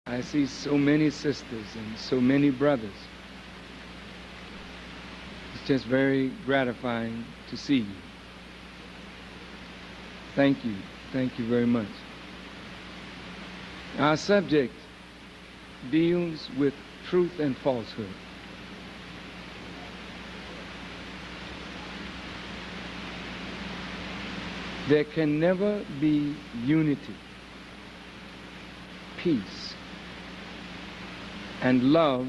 I see so many sisters and so many brothers. It's just very gratifying to see you. Thank you. Thank you very much. Our subject deals with truth and falsehood. There can never be unity, peace, and love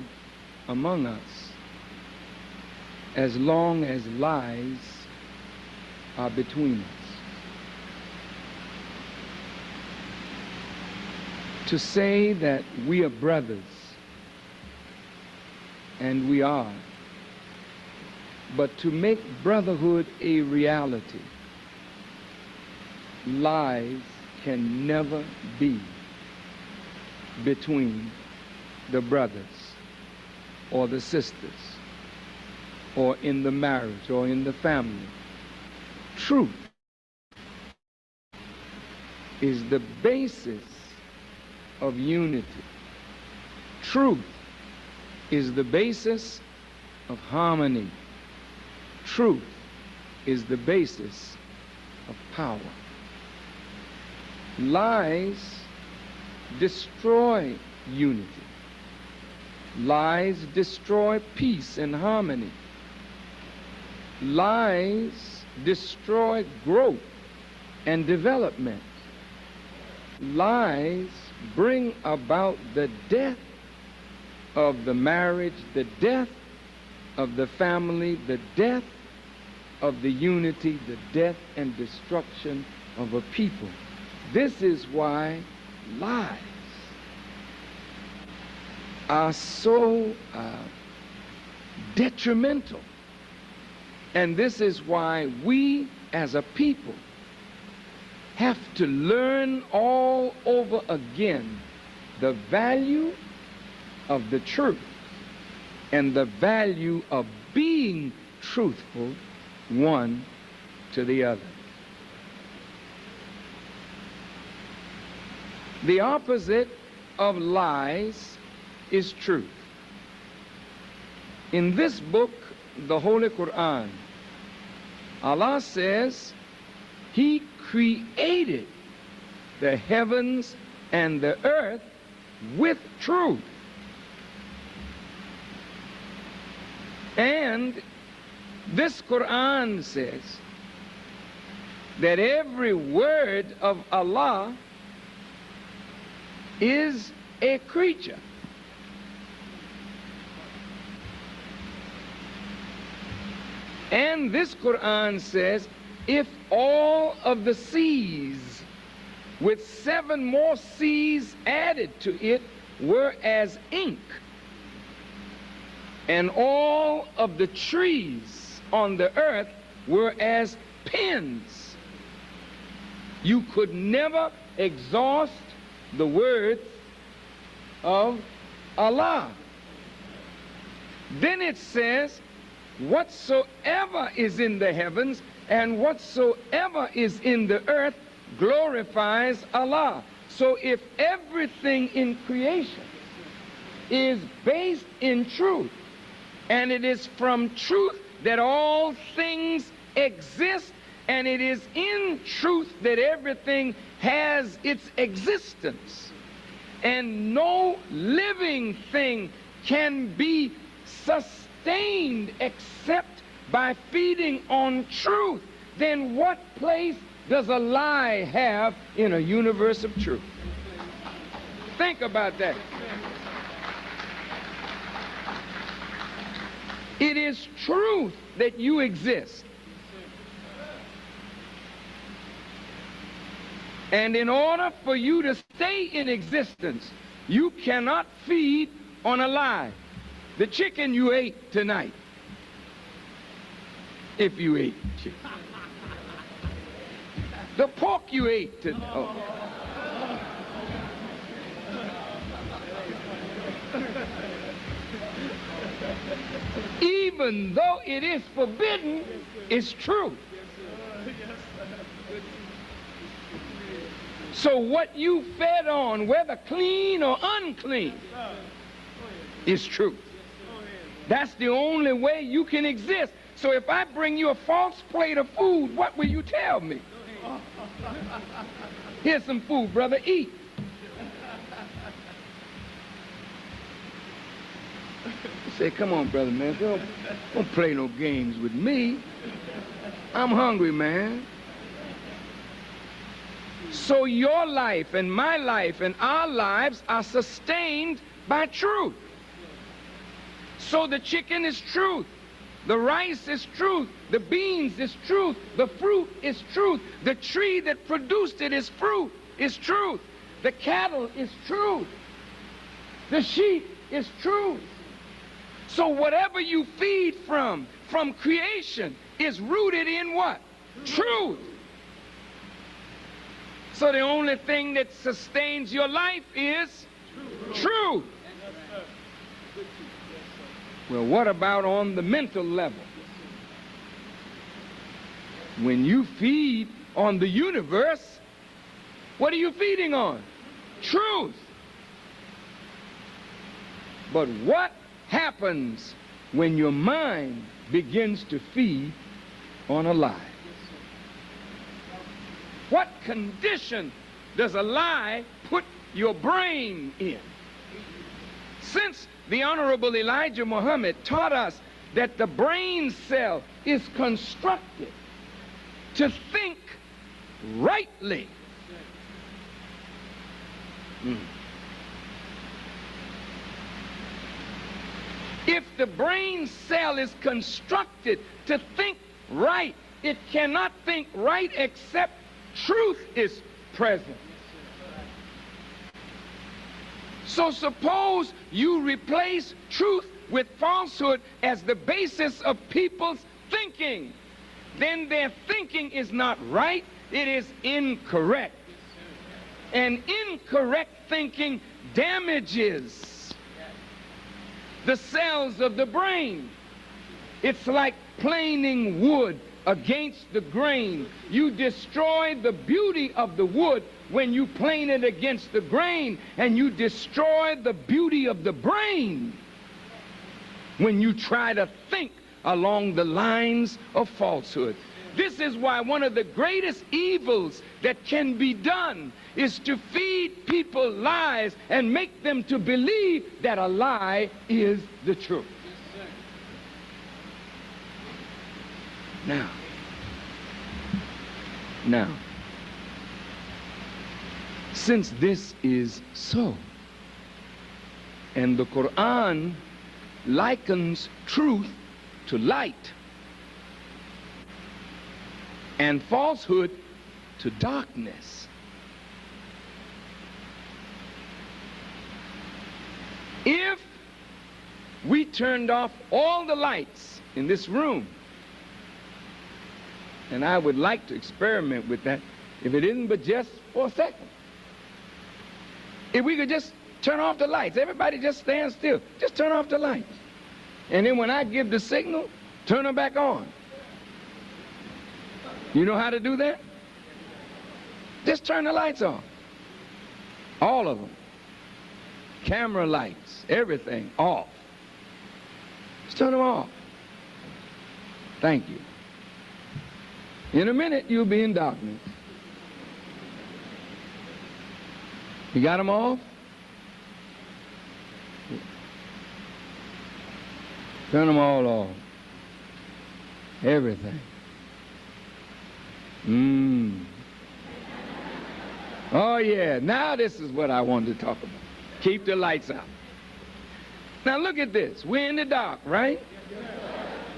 among us as long as lies are between us. To say that we are brothers, and we are, but to make brotherhood a reality, lies can never be between the brothers or the sisters or in the marriage or in the family. Truth is the basis of unity. Truth is the basis of harmony. Truth is the basis of power. Lies destroy unity. Lies destroy peace and harmony. Lies destroy growth and development. Lies bring about the death of the marriage, the death of the family, the death of the unity, the death and destruction of a people. This is why lies are so detrimental. And this is why we as a people have to learn all over again the value of the truth and the value of being truthful one to the other. The opposite of lies is truth. In this book, the Holy Quran, Allah says He created the heavens and the earth with truth. And this Quran says that every word of Allah is a creature. And this Quran says, if all of the seas, with 7 more seas added to it, were as ink, and all of the trees on the earth were as pens, you could never exhaust the words of Allah. Then it says, whatsoever is in the heavens and whatsoever is in the earth glorifies Allah. So if everything in creation is based in truth, and it is from truth that all things exist, and it is in truth that everything has its existence, and no living thing can be sustained except by feeding on truth, then what place does a lie have in a universe of truth? Think about that. It is truth that you exist. And in order for you to stay in existence, you cannot feed on a lie. The chicken you ate tonight, if you ate chicken. The pork you ate tonight. Oh. Even though it is forbidden, it's true. So what you fed on, whether clean or unclean, is truth. That's the only way you can exist. So if I bring you a false plate of food, what will you tell me? Here's some food, brother, eat. You say, come on, brother, man, don't play no games with me. I'm hungry, man. So your life and my life and our lives are sustained by truth. So the chicken is truth, the rice is truth, the beans is truth, the fruit is truth, the tree that produced it is fruit, is truth, the cattle is truth, the sheep is truth. So whatever you feed from creation is rooted in what? Truth. So the only thing that sustains your life is truth. Well, what about on the mental level? When you feed on the universe, what are you feeding on? Truth. But what happens when your mind begins to feed on a lie? What condition does a lie put your brain in? Since the Honorable Elijah Muhammad taught us that the brain cell is constructed to think rightly. If the brain cell is constructed to think right, it cannot think right except truth is present. So suppose you replace truth with falsehood as the basis of people's thinking. Then their thinking is not right, it is incorrect. And incorrect thinking damages the cells of the brain. It's like planing wood against the grain. You destroy the beauty of the wood when you plane it against the grain, and you destroy the beauty of the brain when you try to think along the lines of falsehood. This is why one of the greatest evils that can be done is to feed people lies and make them to believe that a lie is the truth. Now, since this is so, and the Quran likens truth to light and falsehood to darkness, if we turned off all the lights in this room, and I would like to experiment with that, if it isn't but just for a second. If we could just turn off the lights, everybody just stand still, just turn off the lights. And then when I give the signal, turn them back on. You know how to do that? Just turn the lights on. All of them. Camera lights, everything off. Just turn them off. Thank you. In a minute, you'll be in darkness. You got them off? Turn them all off. Everything. Oh, yeah. Now this is what I wanted to talk about. Keep the lights out. Now look at this. We're in the dark, right?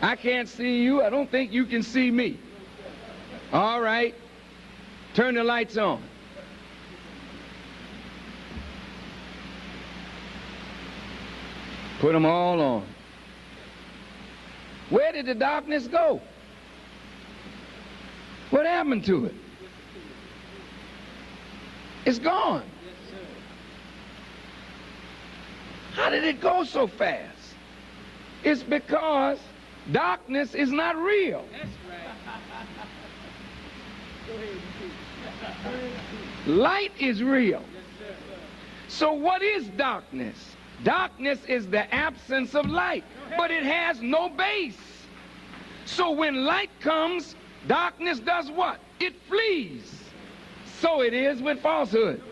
I can't see you. I don't think you can see me. All right. Turn the lights on. Put them all on. Where did the darkness go? What happened to it? It's gone. How did it go so fast? It's because darkness is not real. That's right. Light is real. So what is darkness? Darkness is the absence of light, but it has no base. So when light comes, darkness does what? It flees. So it is with falsehood.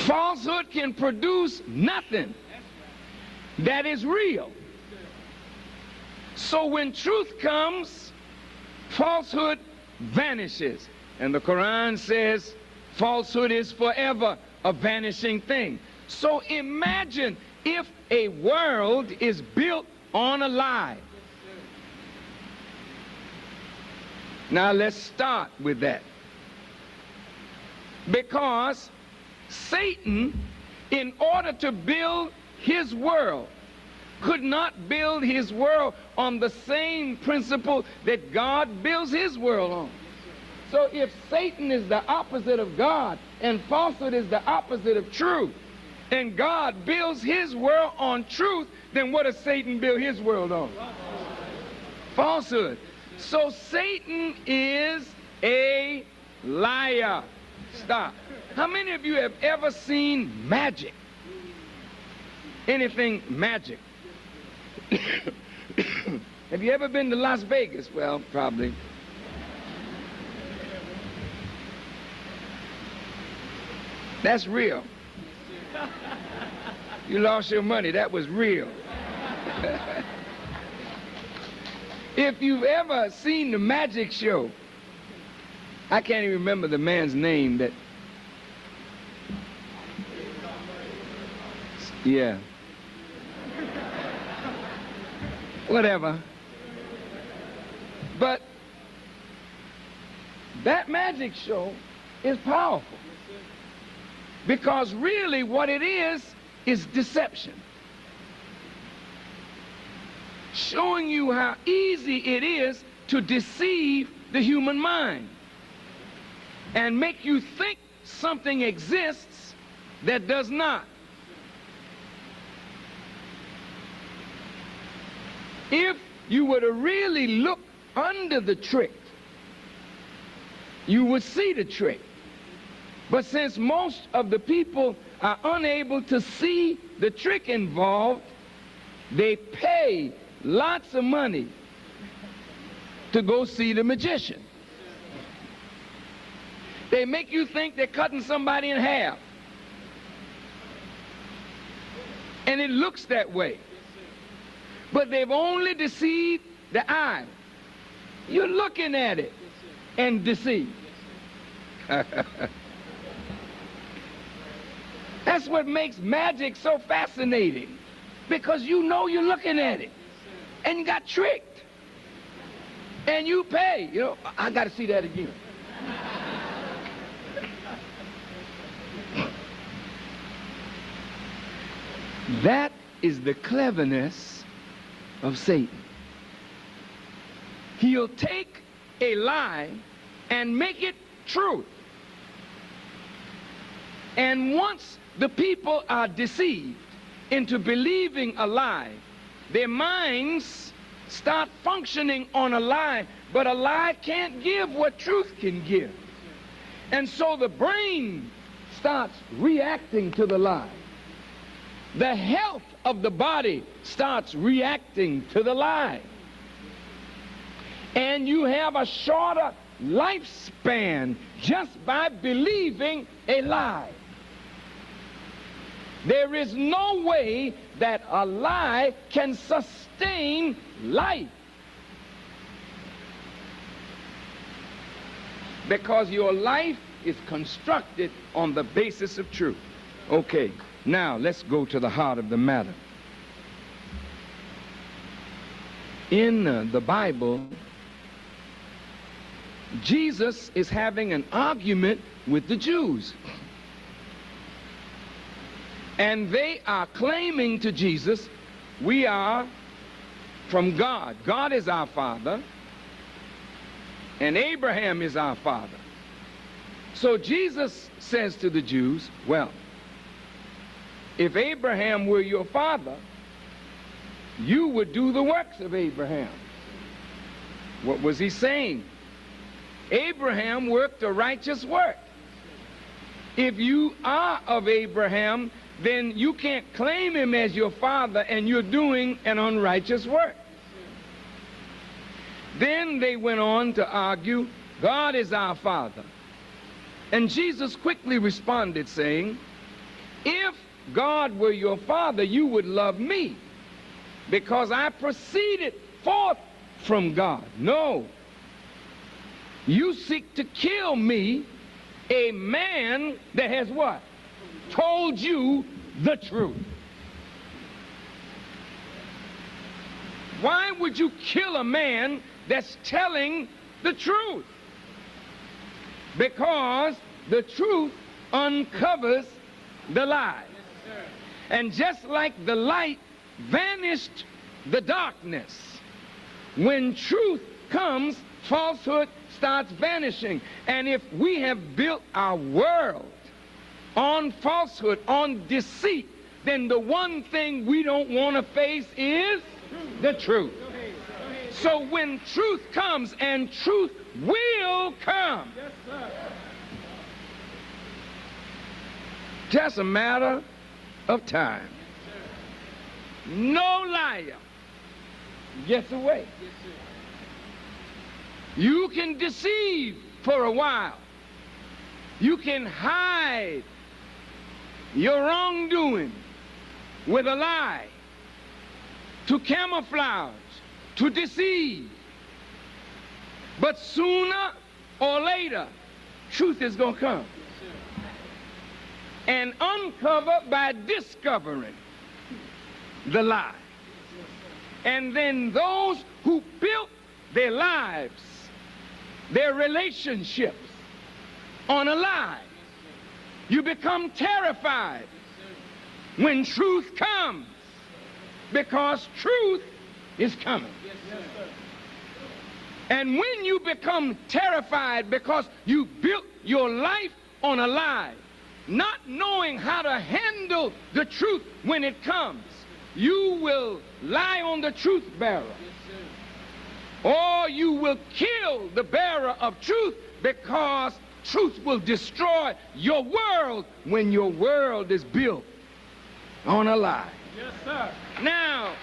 Falsehood can produce nothing that is real. So when truth comes, falsehood vanishes. And the Quran says falsehood is forever a vanishing thing. So imagine if a world is built on a lie. Now let's start with that. Because Satan, in order to build his world, could not build his world on the same principle that God builds his world on. So if Satan is the opposite of God and falsehood is the opposite of truth, and God builds his world on truth, then what does Satan build his world on? Falsehood. So Satan is a liar. Stop. How many of you have ever seen magic? Anything magic? Have you ever been to Las Vegas? Well, probably. That's real. You lost your money. That was real. If you've ever seen the magic show, I can't even remember the man's name that... Yeah. Whatever. But that magic show is powerful. Because really what it is deception. Showing you how easy it is to deceive the human mind and make you think something exists that does not. If you were to really look under the trick, you would see the trick. But since most of the people are unable to see the trick involved, they pay lots of money to go see the magician. They make you think they're cutting somebody in half. And it looks that way. But they've only deceived the eye. You're looking at it and deceived. That's what makes magic so fascinating. Because you know you're looking at it. And you got tricked. And you pay. You know, I got to see that again. That is the cleverness of Satan. He'll take a lie and make it truth. And once the people are deceived into believing a lie, their minds start functioning on a lie, but a lie can't give what truth can give. And so the brain starts reacting to the lie. The health of the body starts reacting to the lie. And you have a shorter lifespan just by believing a lie. There is no way that a lie can sustain life. Because your life is constructed on the basis of truth. Okay, now let's go to the heart of the matter. In the Bible, Jesus is having an argument with the Jews. And they are claiming to Jesus, we are from God. God is our father, and Abraham is our father. So Jesus says to the Jews, well, If Abraham were your father, you would do the works of Abraham. What was he saying? Abraham worked a righteous work. If you are of Abraham, then you can't claim him as your father and you're doing an unrighteous work. Then they went on to argue, God is our father. And Jesus quickly responded saying, if God were your father, you would love me, because I proceeded forth from God. No. You seek to kill me, a man that has what? Told you the truth. Why would you kill a man that's telling the truth? Because the truth uncovers the lie. And just like the light vanished the darkness, when truth comes, falsehood starts vanishing. And if we have built our world on falsehood, on deceit, then the one thing we don't want to face is the truth. So when truth comes, and truth will come, just a matter of time. No liar gets away. You can deceive for a while. You can hide your wrongdoing with a lie, to camouflage, to deceive. But sooner or later, truth is going to come and uncover by discovering the lie. And then those who built their lives, their relationships on a lie, you become terrified when truth comes, because truth is coming. And when you become terrified because you built your life on a lie, not knowing how to handle the truth when it comes, you will lie on the truth bearer, or you will kill the bearer of truth, because truth will destroy your world when your world is built on a lie. Yes, sir. Now,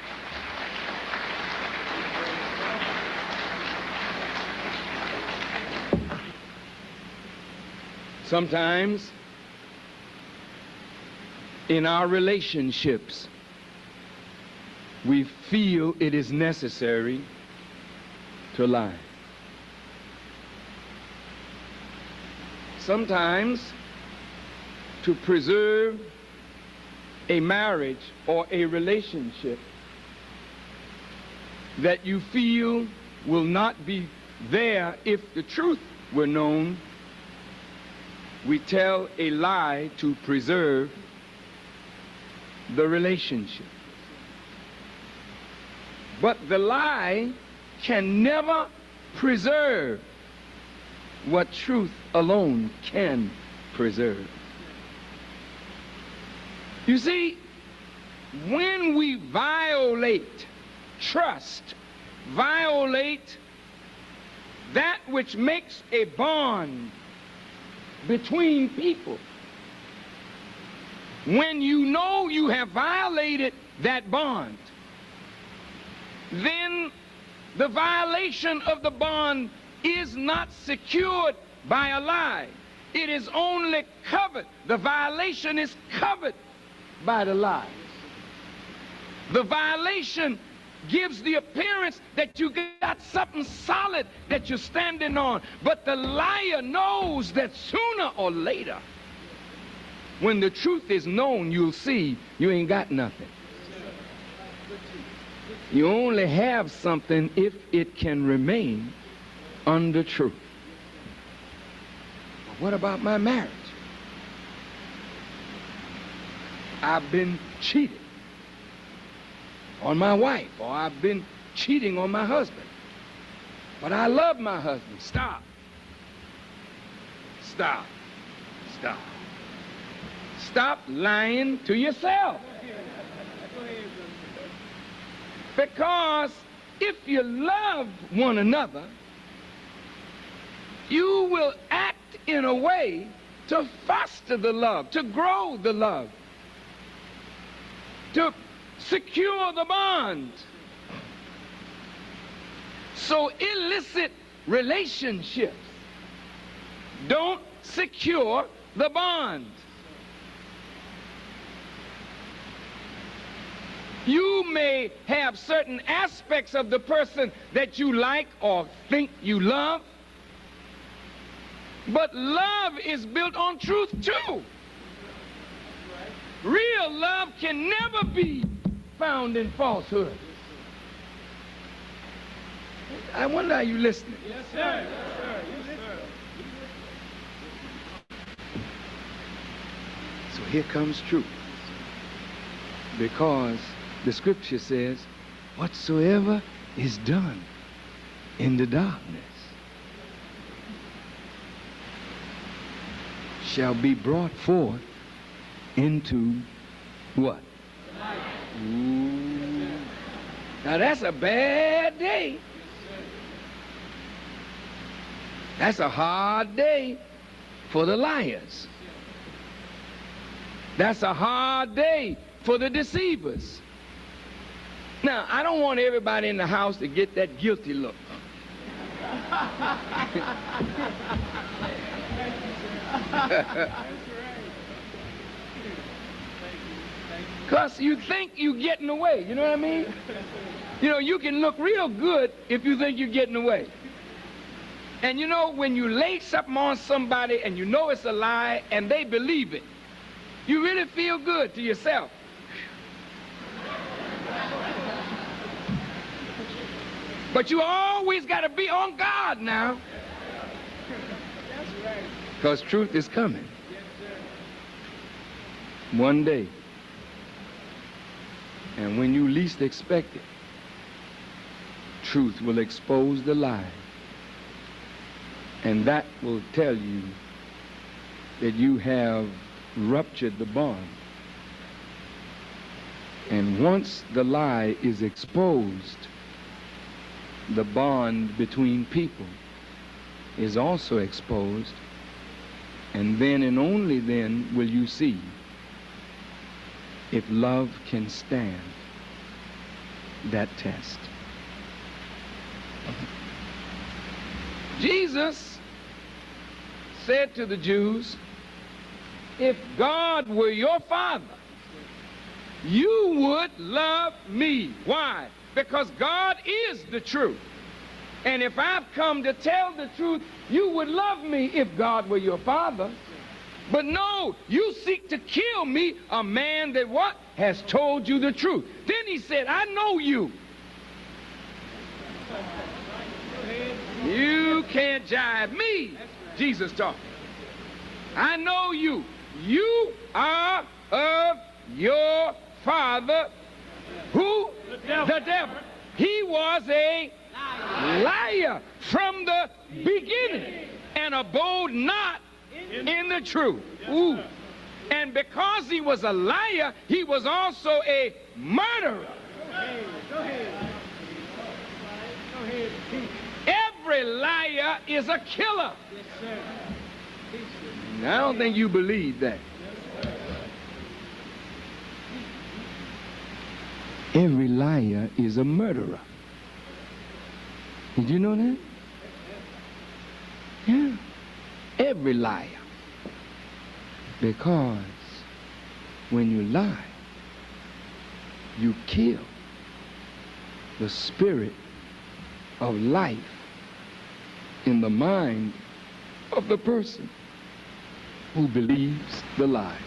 sometimes in our relationships, we feel it is necessary to lie. Sometimes, to preserve a marriage or a relationship that you feel will not be there if the truth were known, we tell a lie to preserve the relationship. But the lie can never preserve what truth alone can preserve. You see, when we violate trust, violate that which makes a bond between people, when you know you have violated that bond, then the violation of the bond is not secured by a lie. It is only covered. The violation is covered by the lie. The violation gives the appearance that you got something solid that you're standing on. But the liar knows that sooner or later, when the truth is known, you'll see you ain't got nothing. You only have something if it can remain under truth. But what about my marriage? I've been cheated on my wife, or I've been cheating on my husband. But I love my husband. Stop. Stop. Stop. Stop lying to yourself. Because if you love one another, you will act in a way to foster the love, to grow the love, to secure the bond. So illicit relationships don't secure the bond. You may have certain aspects of the person that you like or think you love, but love is built on truth too. Real love can never be found in falsehood. I wonder, are you listening? Yes, sir. Yes, sir. Yes, sir. So here comes truth. Because the scripture says, whatsoever is done in the darkness shall be brought forth into what? Ooh. Now that's a bad day. That's a hard day for the liars. That's a hard day for the deceivers. Now, I don't want everybody in the house to get that guilty look. Because you think you're getting away, you know what I mean? You know, you can look real good if you think you're getting away. And you know, when you lay something on somebody and you know it's a lie and they believe it, you really feel good to yourself. But you always got to be on guard now. Because truth is coming. One day. And when you least expect it, truth will expose the lie. And that will tell you that you have ruptured the bond. And once the lie is exposed, the bond between people is also exposed, and then and only then will you see if love can stand that test. Jesus said to the Jews, if God were your father, you would love me. Why? Because God is the truth. And if I've come to tell the truth, you would love me if God were your father. But no, you seek to kill me, a man that what? Has told you the truth. Then he said, I know you. You can't jive me, Jesus talking. I know you. You are of your father. Who? The devil. He was a liar from the beginning and abode not in the truth. Ooh. And because he was a liar, he was also a murderer. Go ahead. Every liar is a killer. Yes, sir. I don't think you believe that. Every liar is a murderer. Did you know that? Yeah. Every liar. Because when you lie, you kill the spirit of life in the mind of the person who believes the lie.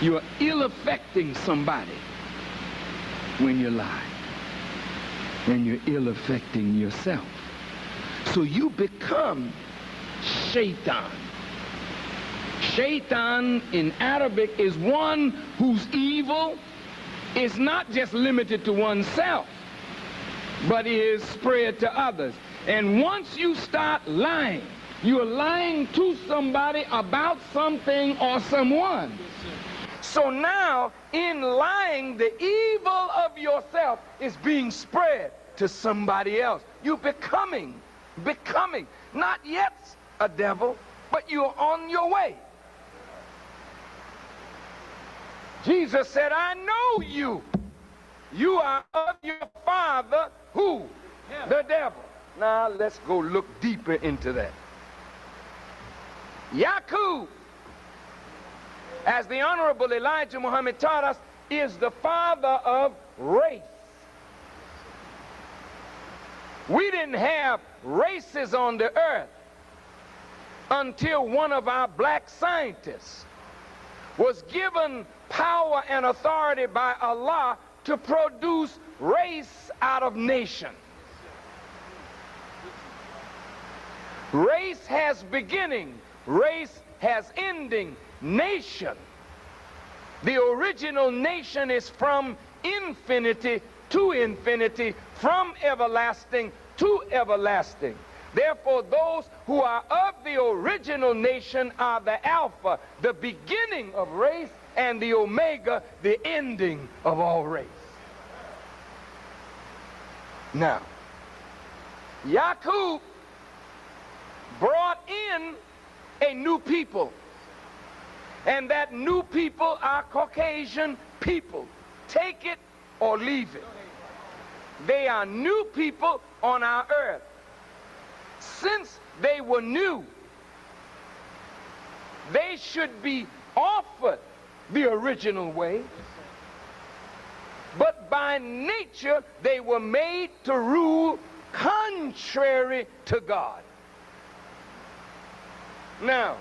You are ill-affecting somebody when you lie. And you're ill-affecting yourself. So you become Shaitan. Shaitan in Arabic is one whose evil is not just limited to oneself, but is spread to others. And once you start lying, You're lying to somebody about something or someone. So now, in lying, the evil of yourself is being spread to somebody else. You're becoming, not yet a devil, but you're on your way. Jesus said, I know you. You are of your father, who? The devil. Now, let's go look deeper into that. Yaqub, as the Honorable Elijah Muhammad taught us, is the father of race. We didn't have races on the earth until one of our black scientists was given power and authority by Allah to produce race out of nation. Race has beginning, race has ending. Nation, the original nation, is from infinity to infinity, from everlasting to everlasting. Therefore, those who are of the original nation are the Alpha, the beginning of race, and the Omega, the ending of all race. Now, Yaqub brought in a new people, and that new people are Caucasian people. Take it or leave it. They are new people on our earth. Since they were new, they should be offered the original way, but by nature they were made to rule contrary to God. Now,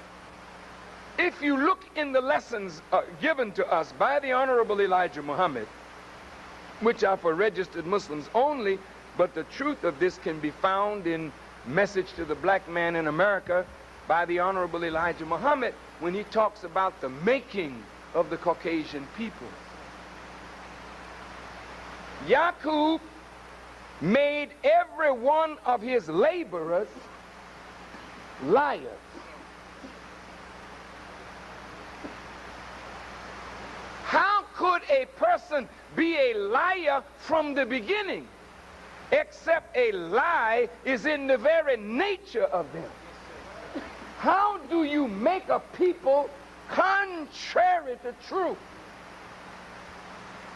if you look in the lessons given to us by the Honorable Elijah Muhammad, which are for registered Muslims only, but the truth of this can be found in Message to the Black Man in America by the Honorable Elijah Muhammad, when he talks about the making of the Caucasian people. Yaqub made every one of his laborers liars. How could a person be a liar from the beginning, except a lie is in the very nature of them? How do you make a people contrary to truth?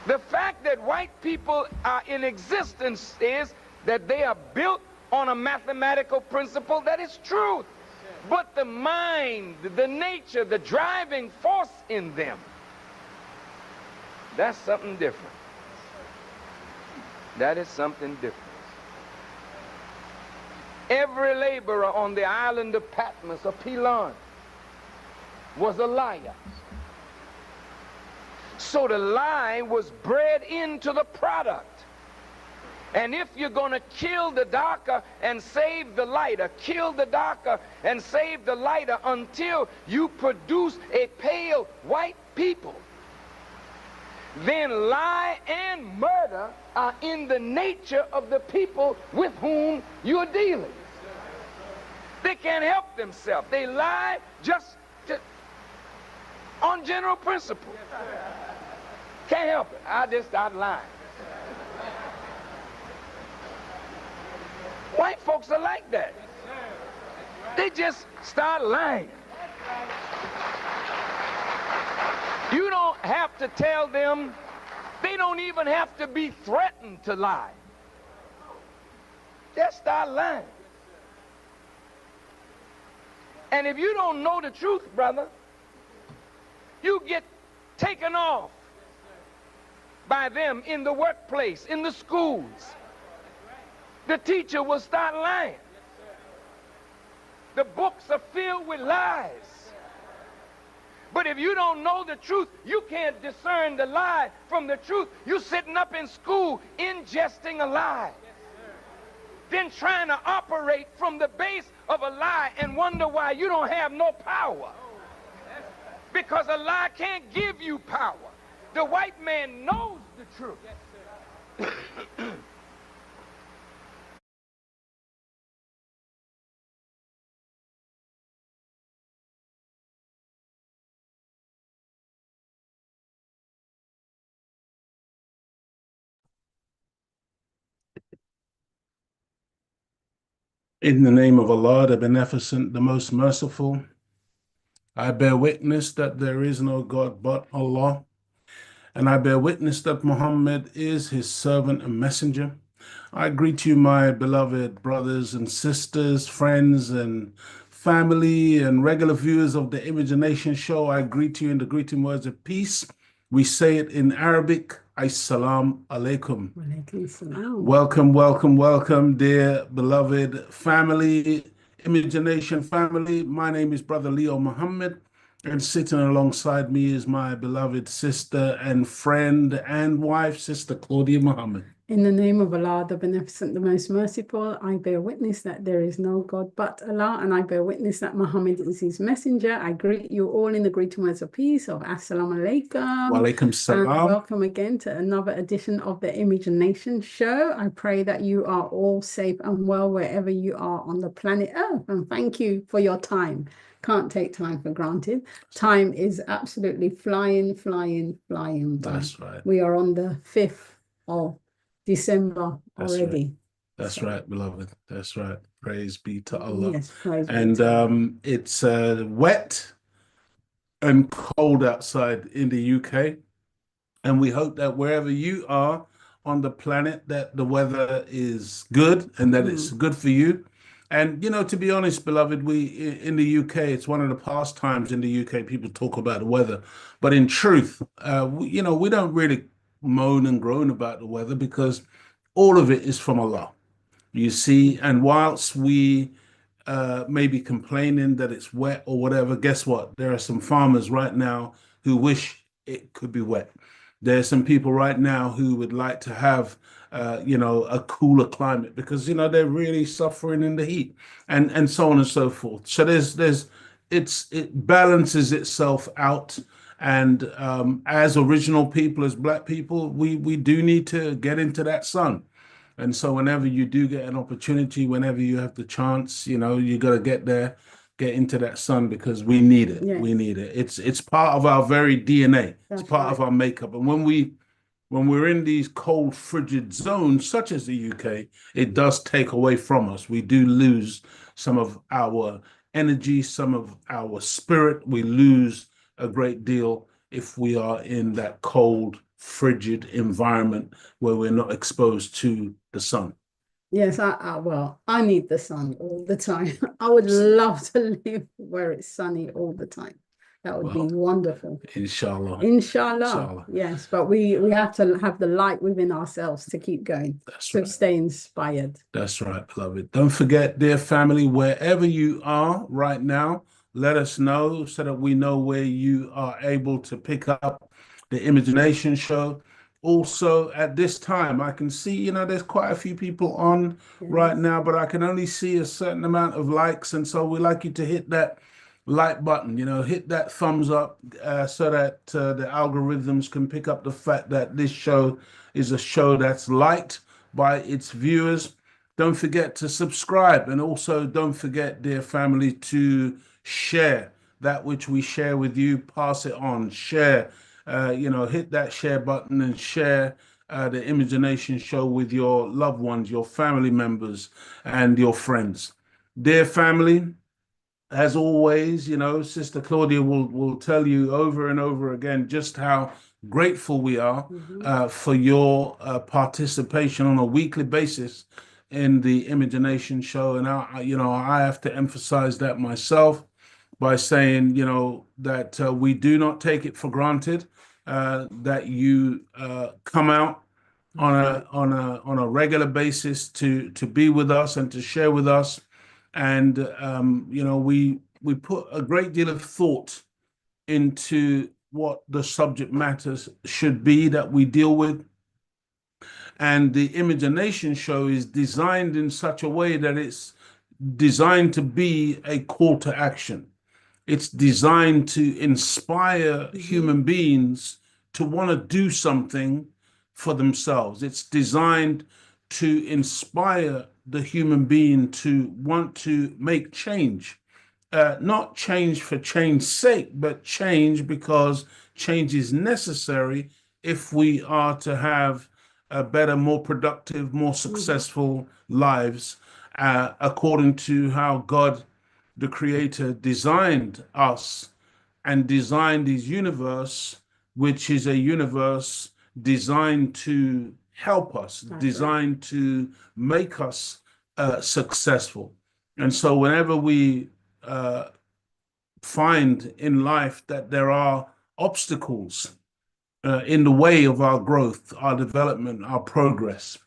The fact that white people are in existence is that they are built on a mathematical principle that is truth. But the mind, the nature, the driving force in them, that's something different. That is something different. Every laborer on the island of Patmos or P.O.W.E.R was a liar. So the lie was bred into the product. And if you're going to kill the darker and save the lighter, kill the darker and save the lighter until you produce a pale white people, then lie and murder are in the nature of the people with whom you're dealing. They can't help themselves. They lie just on general principle. Can't help it. I just start lying. White folks are like that. They just start lying. You don't have to tell them. They don't even have to be threatened to lie. Just start lying. And if you don't know the truth, brother, you get taken off by them in the workplace, in the schools. The teacher will start lying. The books are filled with lies. But if you don't know the truth, you can't discern the lie from the truth. You're sitting up in school ingesting a lie, then trying to operate from the base of a lie and wonder why you don't have no power. Because a lie can't give you power. The white man knows the truth. In the name of Allah, the Beneficent, the Most Merciful, I bear witness that there is no God but Allah, and I bear witness that Muhammad is his servant and messenger. I greet you, my beloved brothers and sisters, friends and family, and regular viewers of the Imagination Show. I greet you in the greeting words of peace. We say it in Arabic, Assalamu alaikum. Walaikum salam. Welcome, welcome, welcome, dear beloved family, Imagination family. My name is Brother Leo Muhammad, and sitting alongside me is my beloved sister and friend and wife, Sister Claudia Muhammad. In the name of Allah, the Beneficent, the Most Merciful, I bear witness that there is no God but Allah, and I bear witness that Muhammad is his messenger. I greet you all in the greeting words of peace of Assalamu alaikum. Walaikum And salam. welcome again to another edition of the Imagination Show. I pray that you are all safe and well wherever you are on the planet Earth. And thank you for your time. Can't take time for granted. Time is absolutely flying by. That's right. We are on the 5th of December That's right. already. That's So, right, beloved. That's right. Praise be to Allah. yes, praise be And to Allah. it's wet and cold outside in the UK. And we hope that wherever you are on the planet, that the weather is good and that it's good for you. And, you know, to be honest, beloved, in the UK, it's one of the pastimes in the UK, people talk about the weather. But in truth, we don't really moan and groan about the weather because all of it is from Allah. You see, and whilst we may be complaining that it's wet or whatever, guess what? There are some farmers right now who wish it could be wet. There's some people right now who would like to have, a cooler climate because, they're really suffering in the heat and so on and so forth. So it balances itself out. And as original people, as Black people, we do need to get into that sun. And so whenever you do get an opportunity, whenever you have the chance, you got to get there, get into that sun because we need it. Yes. We need it. It's part of our very DNA. It's That's part of right. our makeup. And when we're in these cold, frigid zones, such as the UK, it does take away from us. We do lose some of our energy, some of our spirit. We lose a great deal if we are in that cold, frigid environment where we're not exposed to the sun. Yes, I need the sun all the time. I would love to live where it's sunny all the time. That would be wonderful. Inshallah. Inshallah. Yes, but we have to have the light within ourselves to keep going, That's to right. stay inspired. That's right, beloved. Don't forget, dear family, wherever you are right now, let us know so that we know where you are able to pick up the Imagination Show. Also, at this time, I can see, there's quite a few people on right now, but I can only see a certain amount of likes. And so we like you to hit that like button, hit that thumbs up so that the algorithms can pick up the fact that this show is a show that's liked by its viewers. Don't forget to subscribe, and also don't forget, dear family, to share that which we share with you. Pass it on, share, hit that share button and share the Imagination Show with your loved ones, your family members, and your friends. Dear family, as always, Sister Claudia will tell you over and over again just how grateful we are for your participation on a weekly basis in the Imagination Show. And I have to emphasize that myself by saying, that we do not take it for granted that you come out on a regular basis to be with us and to share with us. And we put a great deal of thought into what the subject matters should be that we deal with. And the Imagination Show is designed in such a way that it's designed to be a call to action. It's designed to inspire human beings to want to do something for themselves. It's designed to inspire the human being to want to make change. Not change for change's sake, but change because change is necessary if we are to have better, more productive, more successful lives. according to how God, the Creator, designed us and designed His universe, which is a universe designed to help us, designed to make us successful. And so whenever we find in life that there are obstacles in the way of our growth, our development, our progress,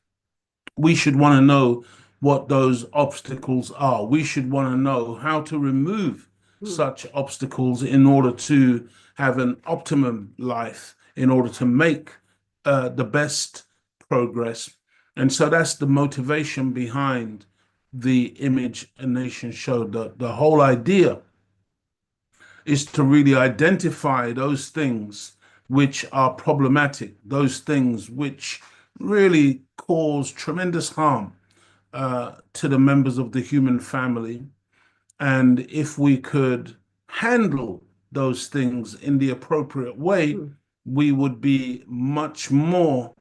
we should want to know what those obstacles are. We should want to know how to remove such obstacles in order to have an optimum life, in order to make the best progress. And so that's the motivation behind the Image and Nation show. The whole idea is to really identify those things which are problematic, those things which really cause tremendous harm to the members of the human family. And if we could handle those things in the appropriate way, we would be much more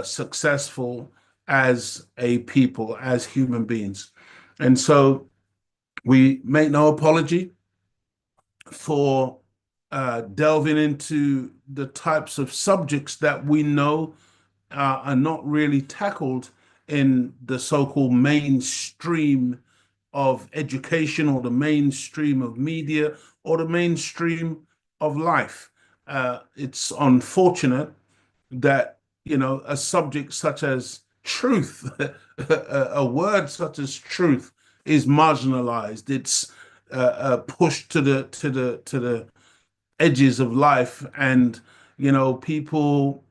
successful as a people, as human beings. And so we make no apology for delving into the types of subjects that we know are not really tackled in the so-called mainstream of education or the mainstream of media or the mainstream of life. It's unfortunate that, you know, a subject such as truth, a word such as truth, is marginalized. It's pushed to the edges of life, and you know, people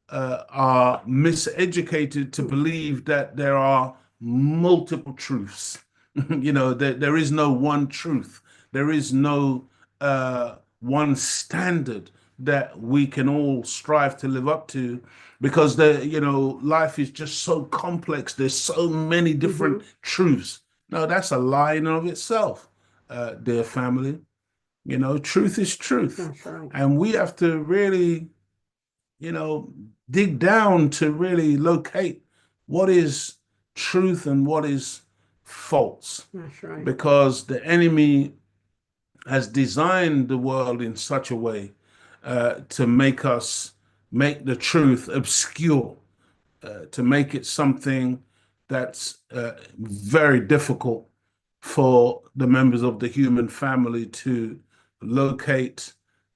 are miseducated to believe that there are multiple truths. You know, there is no one truth. There is no one standard that we can all strive to live up to, because you know, life is just so complex. There's so many different truths. No, that's a lie in and of itself, dear family. You know, truth is truth. That's right. And we have to really, you know, dig down to really locate what is truth and what is false. That's right. Because the enemy has designed the world in such a way to make us make the truth obscure, to make it something that's very difficult for the members of the human family to locate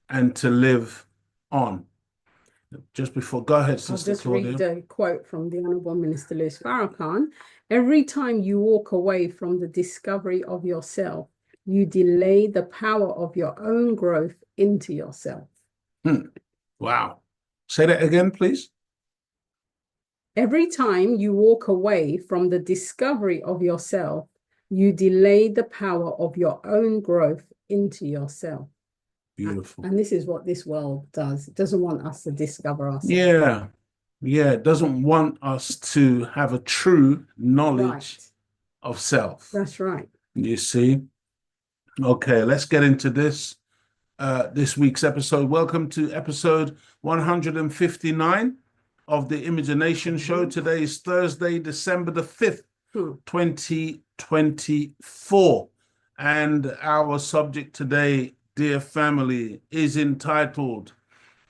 and to live on. Just before, go ahead, I'll Sister just Claudia. read a quote from the Honourable Minister Louis Farrakhan. Every time you walk away from the discovery of yourself, you delay the power of your own growth into yourself. Wow. Say that again, please. Every time you walk away from the discovery of yourself, you delay the power of your own growth into yourself. Beautiful. And this is what this world does. It doesn't want us to discover ourselves. Yeah. Yeah. It doesn't want us to have a true knowledge of self. That's right. You see? Okay, let's get into this week's episode. Welcome to episode 159 of the Image and Nation show. Today is Thursday, December the 5th, 2024. And our subject today, dear family, is entitled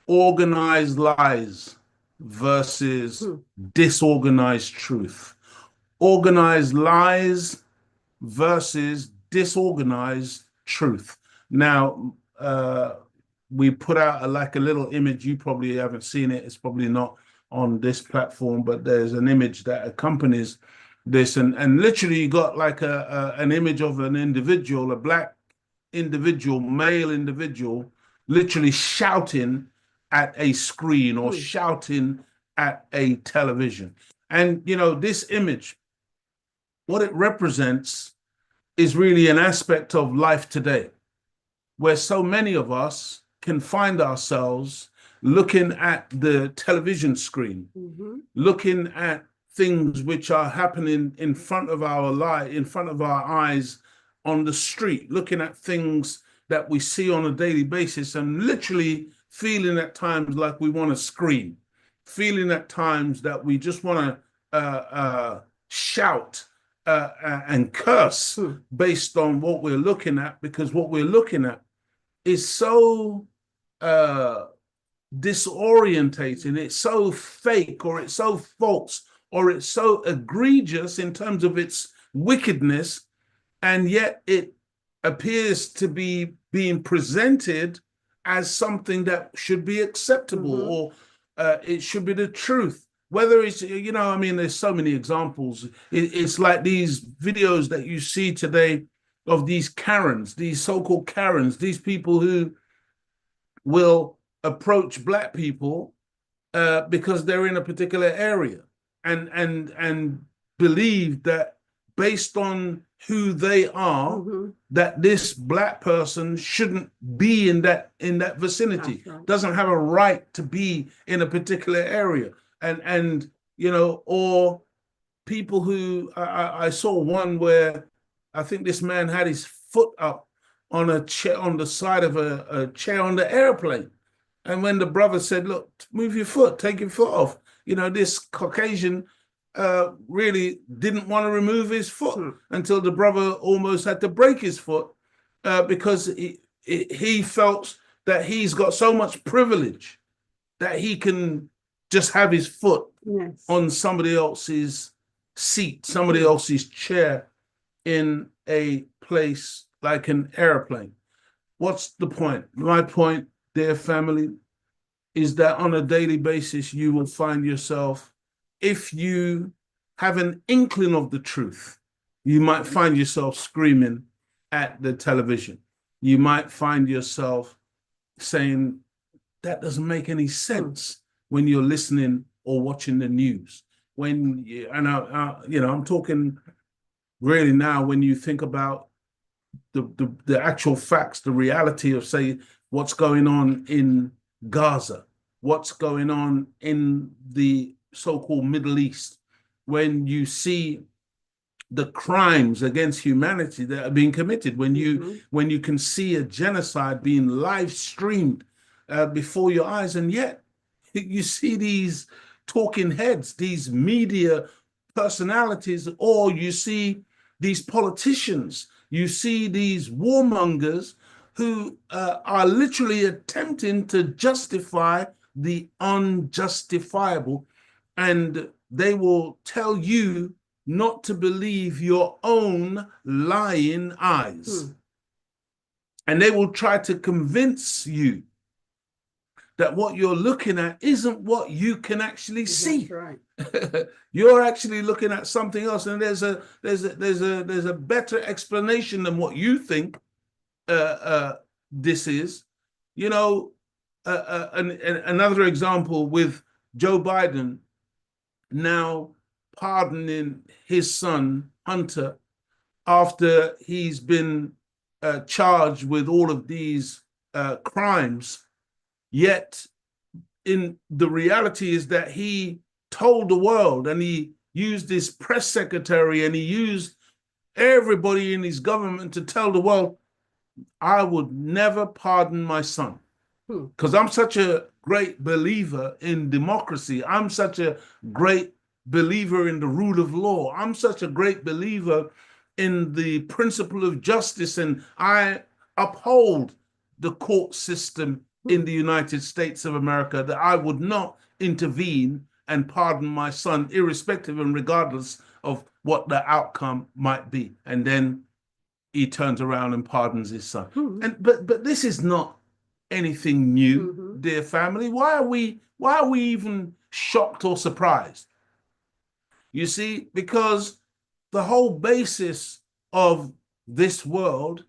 Organized Lies versus Disorganized Truth. Organized lies versus disorganized truth. Now, we put out a little image. You probably haven't seen it. It's probably not on this platform, but there's an image that accompanies this, and literally you got like an image of an individual, a black individual, male individual, literally shouting at a screen or shouting at a television. And you know, this image, what it represents is really an aspect of life today, where so many of us can find ourselves looking at the television screen, looking at things which are happening in front of our eyes on the street, looking at things that we see on a daily basis, and literally feeling at times like we want to scream, feeling at times that we just want to shout and curse based on what we're looking at, because what we're looking at is so disorientating, it's so fake, or it's so false, or it's so egregious in terms of its wickedness, and yet it appears to be being presented as something that should be acceptable, or it should be the truth. Whether it's, I mean, there's so many examples. It's like these videos that you see today of these Karens, these so-called Karens, these people who will approach black people because they're in a particular area, and believe that based on who they are, that this black person shouldn't be in that vicinity, Right. doesn't have a right to be in a particular area, and or people who I saw one where I think this man had his foot up on a chair, on the side of a chair on the airplane. And when the brother said, look, move your foot, take your foot off, this Caucasian really didn't want to remove his foot until the brother almost had to break his foot because he felt that he's got so much privilege that he can just have his foot on somebody else's seat, somebody else's chair in a place like an airplane. What's the point? My point, dear family, is that on a daily basis, you will find yourself, if you have an inkling of the truth, you might find yourself screaming at the television. You might find yourself saying, that doesn't make any sense when you're listening or watching the news. When I'm talking really now, when you think about the actual facts, the reality of, say, what's going on in Gaza, what's going on in the so-called Middle East, when you see the crimes against humanity that are being committed, when you can see a genocide being live streamed before your eyes, and yet you see these talking heads, these media personalities, or you see these politicians, you see these warmongers who are literally attempting to justify the unjustifiable, and they will tell you not to believe your own lying eyes. And they will try to convince you that what you're looking at isn't what you can actually see. That's right. You're actually looking at something else, and there's a better explanation than what you think this is. Another example with Joe Biden now pardoning his son Hunter after he's been charged with all of these crimes. Yet in the reality is that he told the world, and he used his press secretary, and he used everybody in his government to tell the world, I would never pardon my son, because I'm such a great believer in democracy. I'm such a great believer in the rule of law. I'm such a great believer in the principle of justice, and I uphold the court system in the United States of America, that I would not intervene and pardon my son, irrespective and regardless of what the outcome might be. And then he turns around and pardons his son. But this is not anything new, dear family. Why are we even shocked or surprised? You see, because the whole basis of this world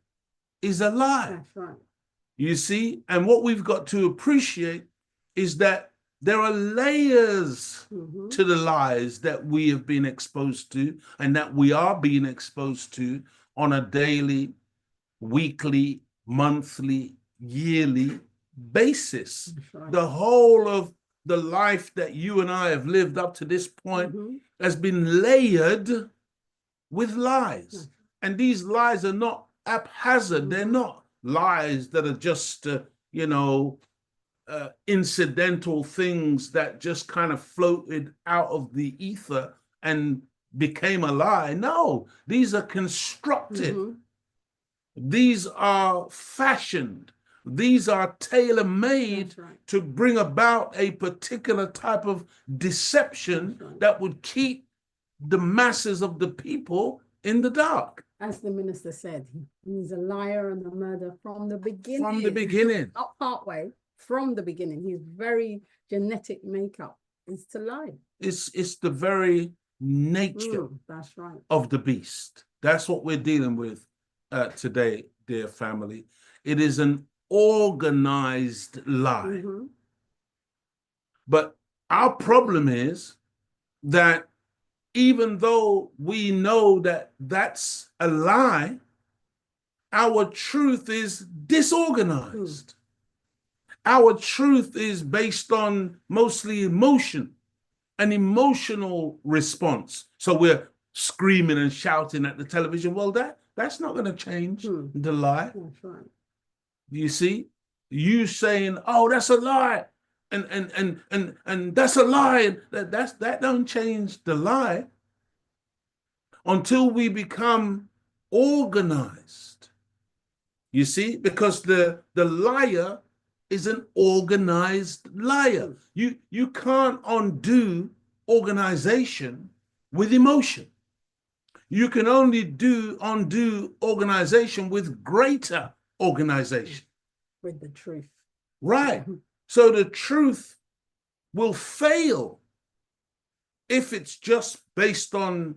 is a lie. That's right. You see, and what we've got to appreciate is that there are layers to the lies that we have been exposed to, and that we are being exposed to on a daily, weekly, monthly, yearly basis. Right. The whole of the life that you and I have lived up to this point has been layered with lies. And these lies are not haphazard. They're not lies that are just, incidental things that just kind of floated out of the ether and became a lie. No, these are constructed. These are fashioned. These are tailor-made to bring about a particular type of deception that would keep the masses of the people in the dark. As the minister said, he's a liar and a murderer from the beginning. From the beginning. Not partway, from the beginning. His very genetic makeup is to lie. It's the very nature that's right. of the beast. That's what we're dealing with today, dear family. It is an organized lie. But our problem is that even though we know that that's a lie, our truth is disorganized. Our truth is based on mostly emotion, an emotional response. So we're screaming and shouting at the television. Well, that's not going to change the lie. That's right. You see, you saying, "Oh, that's a lie," and that's a lie. That don't change the lie until we become organized. You see, because the liar is an organized liar. You can't undo organization with emotion. You can only undo organization with greater organization. With the truth. Right. So the truth will fail if it's just based on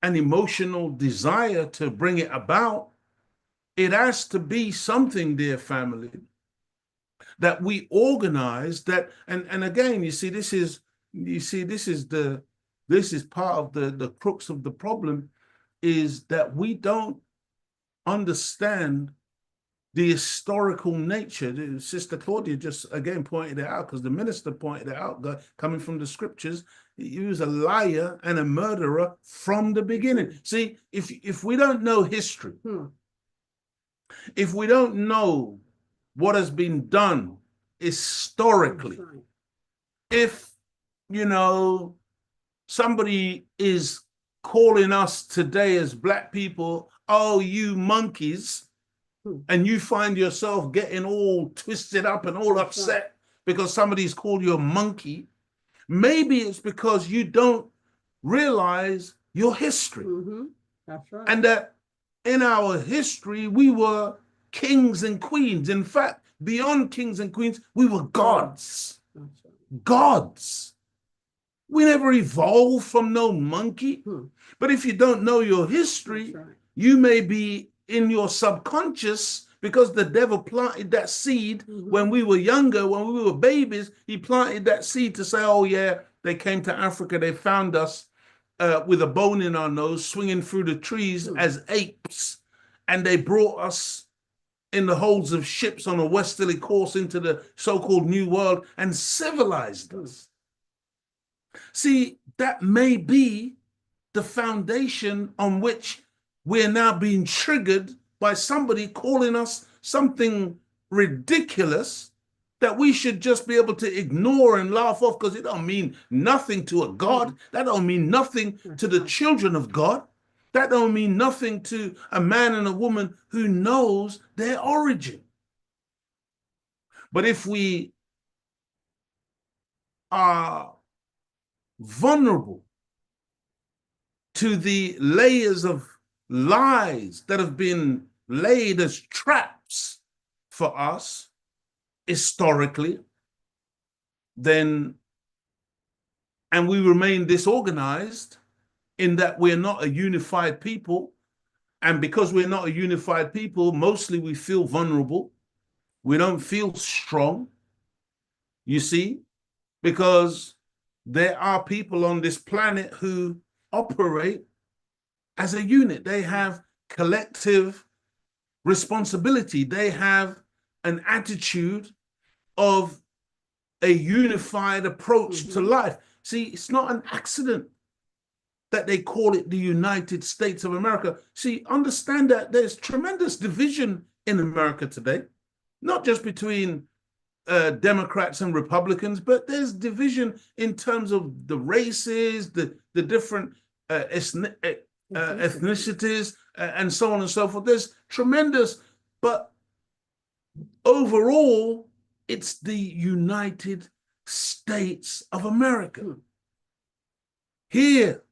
an emotional desire to bring it about. It has to be something, dear family, that we organize that. And again, this is part of the crux of the problem, is that we don't understand the historical nature. Sister Claudia just again pointed it out, because the minister pointed it out, coming from the scriptures. He was a liar and a murderer from the beginning. See, if we don't know history, if we don't know what has been done historically, if somebody is calling us today as Black people, "Oh, you monkeys," and you find yourself getting all twisted up and all upset because somebody's called you a monkey, maybe it's because you don't realize your history. That's right. And that in our history, we were kings and queens. In fact, beyond kings and queens, we were gods. Gods. We never evolved from no monkey. But if you don't know your history, you may be in your subconscious, because the devil planted that seed when we were younger, when we were babies. He planted that seed to say, "Oh yeah, they came to Africa, they found us with a bone in our nose, swinging through the trees as apes, and they brought us in the holds of ships on a westerly course into the so-called New World and civilized us." See, that may be the foundation on which we're now being triggered by somebody calling us something ridiculous that we should just be able to ignore and laugh off, because it don't mean nothing to a God. That don't mean nothing to the children of God. That don't mean nothing to a man and a woman who knows their origin. But if we are vulnerable to the layers of lies that have been laid as traps for us historically, then, and we remain disorganized in that we're not a unified people, and because we're not a unified people, mostly we feel vulnerable. We don't feel strong, you see, because there are people on this planet who operate as a unit. They have collective responsibility. They have an attitude of a unified approach to life. See, it's not an accident that they call it the United States of America. See, understand that there's tremendous division in America today, not just between Democrats and Republicans, but there's division in terms of the races, the different ethnicities, and so on and so forth. There's tremendous, but overall, it's the United States of America. Here,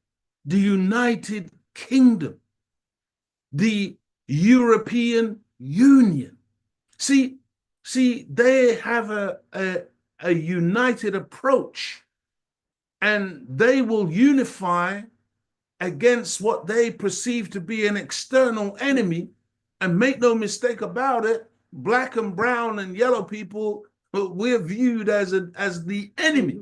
the United Kingdom, the European Union. See, they have a united approach, and they will unify against what they perceive to be an external enemy. And make no mistake about it, black and brown and yellow people, we're viewed as the enemy.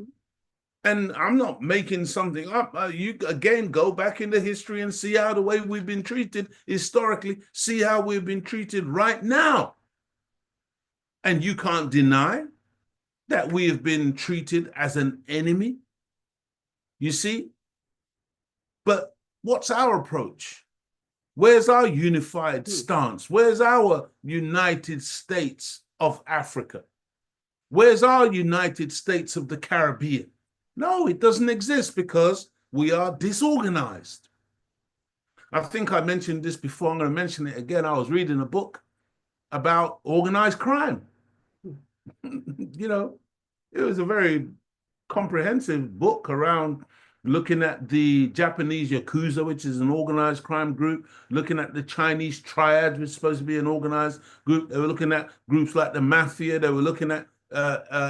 And I'm not making something up. You again go back into history and see how the way we've been treated historically, see how we've been treated right now. And you can't deny that we have been treated as an enemy. You see? But what's our approach? Where's our unified stance? Where's our United States of Africa? Where's our United States of the Caribbean? No, it doesn't exist because we are disorganized. I think I mentioned this before. I'm going to mention it again. I was reading a book about organized crime. You know, it was a very comprehensive book around looking at the Japanese Yakuza, which is an organized crime group, looking at the Chinese Triad, which is supposed to be an organized group. They were looking at groups like the Mafia. They were looking at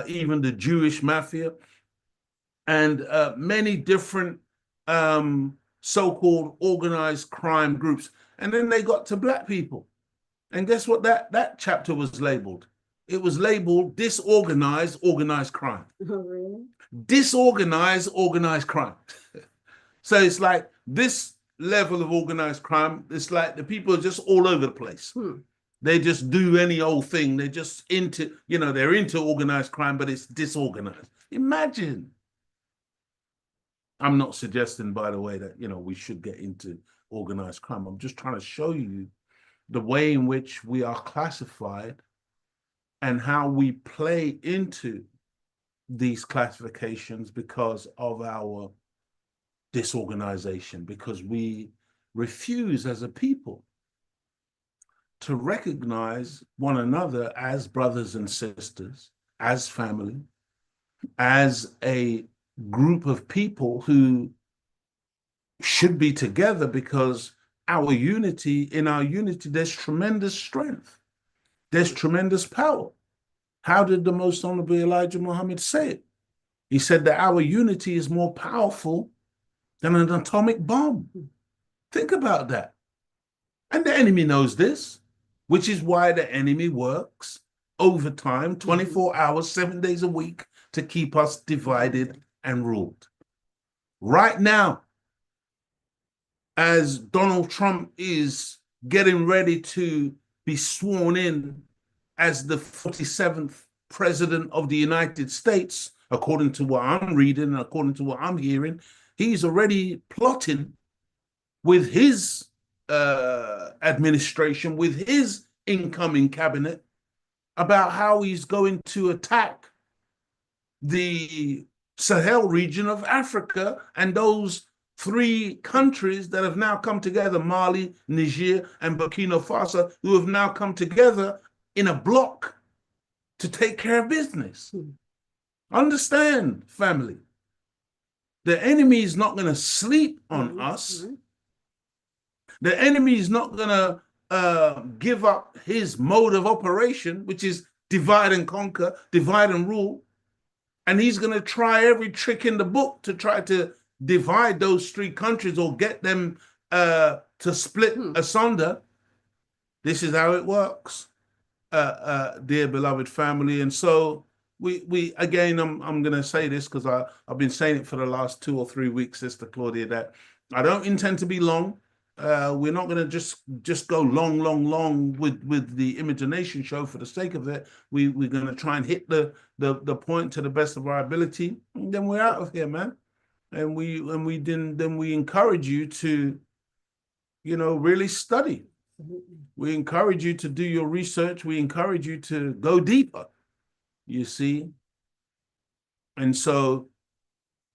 even the Jewish Mafia, and many different so-called organized crime groups. And then they got to black people. And guess what that chapter was labeled? It was labeled Disorganized, Organized Crime. Oh, really? Disorganized, organized crime. So it's like this level of organized crime, it's like the people are just all over the place. They just do any old thing. They're just into, they're into organized crime, but it's disorganized. Imagine. I'm not suggesting, by the way, that, we should get into organized crime. I'm just trying to show you the way in which we are classified and how we play into these classifications because of our disorganization, because we refuse as a people to recognize one another as brothers and sisters, as family, as a group of people who should be together, because in our unity, there's tremendous strength. There's tremendous power. How did the Most Honorable Elijah Muhammad say it? He said that our unity is more powerful than an atomic bomb. Think about that. And the enemy knows this, which is why the enemy works overtime, 24 hours, 7 days a week, to keep us divided and ruled. Right now, as Donald Trump is getting ready to be sworn in as the 47th president of the United States, according to what I'm reading and according to what I'm hearing, he's already plotting with his administration, with his incoming cabinet, about how he's going to attack the Sahel region of Africa and those 3 countries that have now come together, Mali, Niger, and Burkina Faso, who have now come together in a block to take care of business. Understand, family. The enemy is not going to sleep on us. The enemy is not going to give up his mode of operation, which is divide and conquer, divide and rule. And he's going to try every trick in the book to try to divide those 3 countries or get them to split asunder. This is how it works, dear beloved family. And so we again, I'm going to say this because I've been saying it for the last 2 or 3 weeks, Sister Claudia, that I don't intend to be long. We're not going to just go long with the imagination show for the sake of it. We're going to try and hit the point to the best of our ability. And then we're out of here, man. And we encourage you to, really study. We encourage you to do your research. We encourage you to go deeper, you see. And so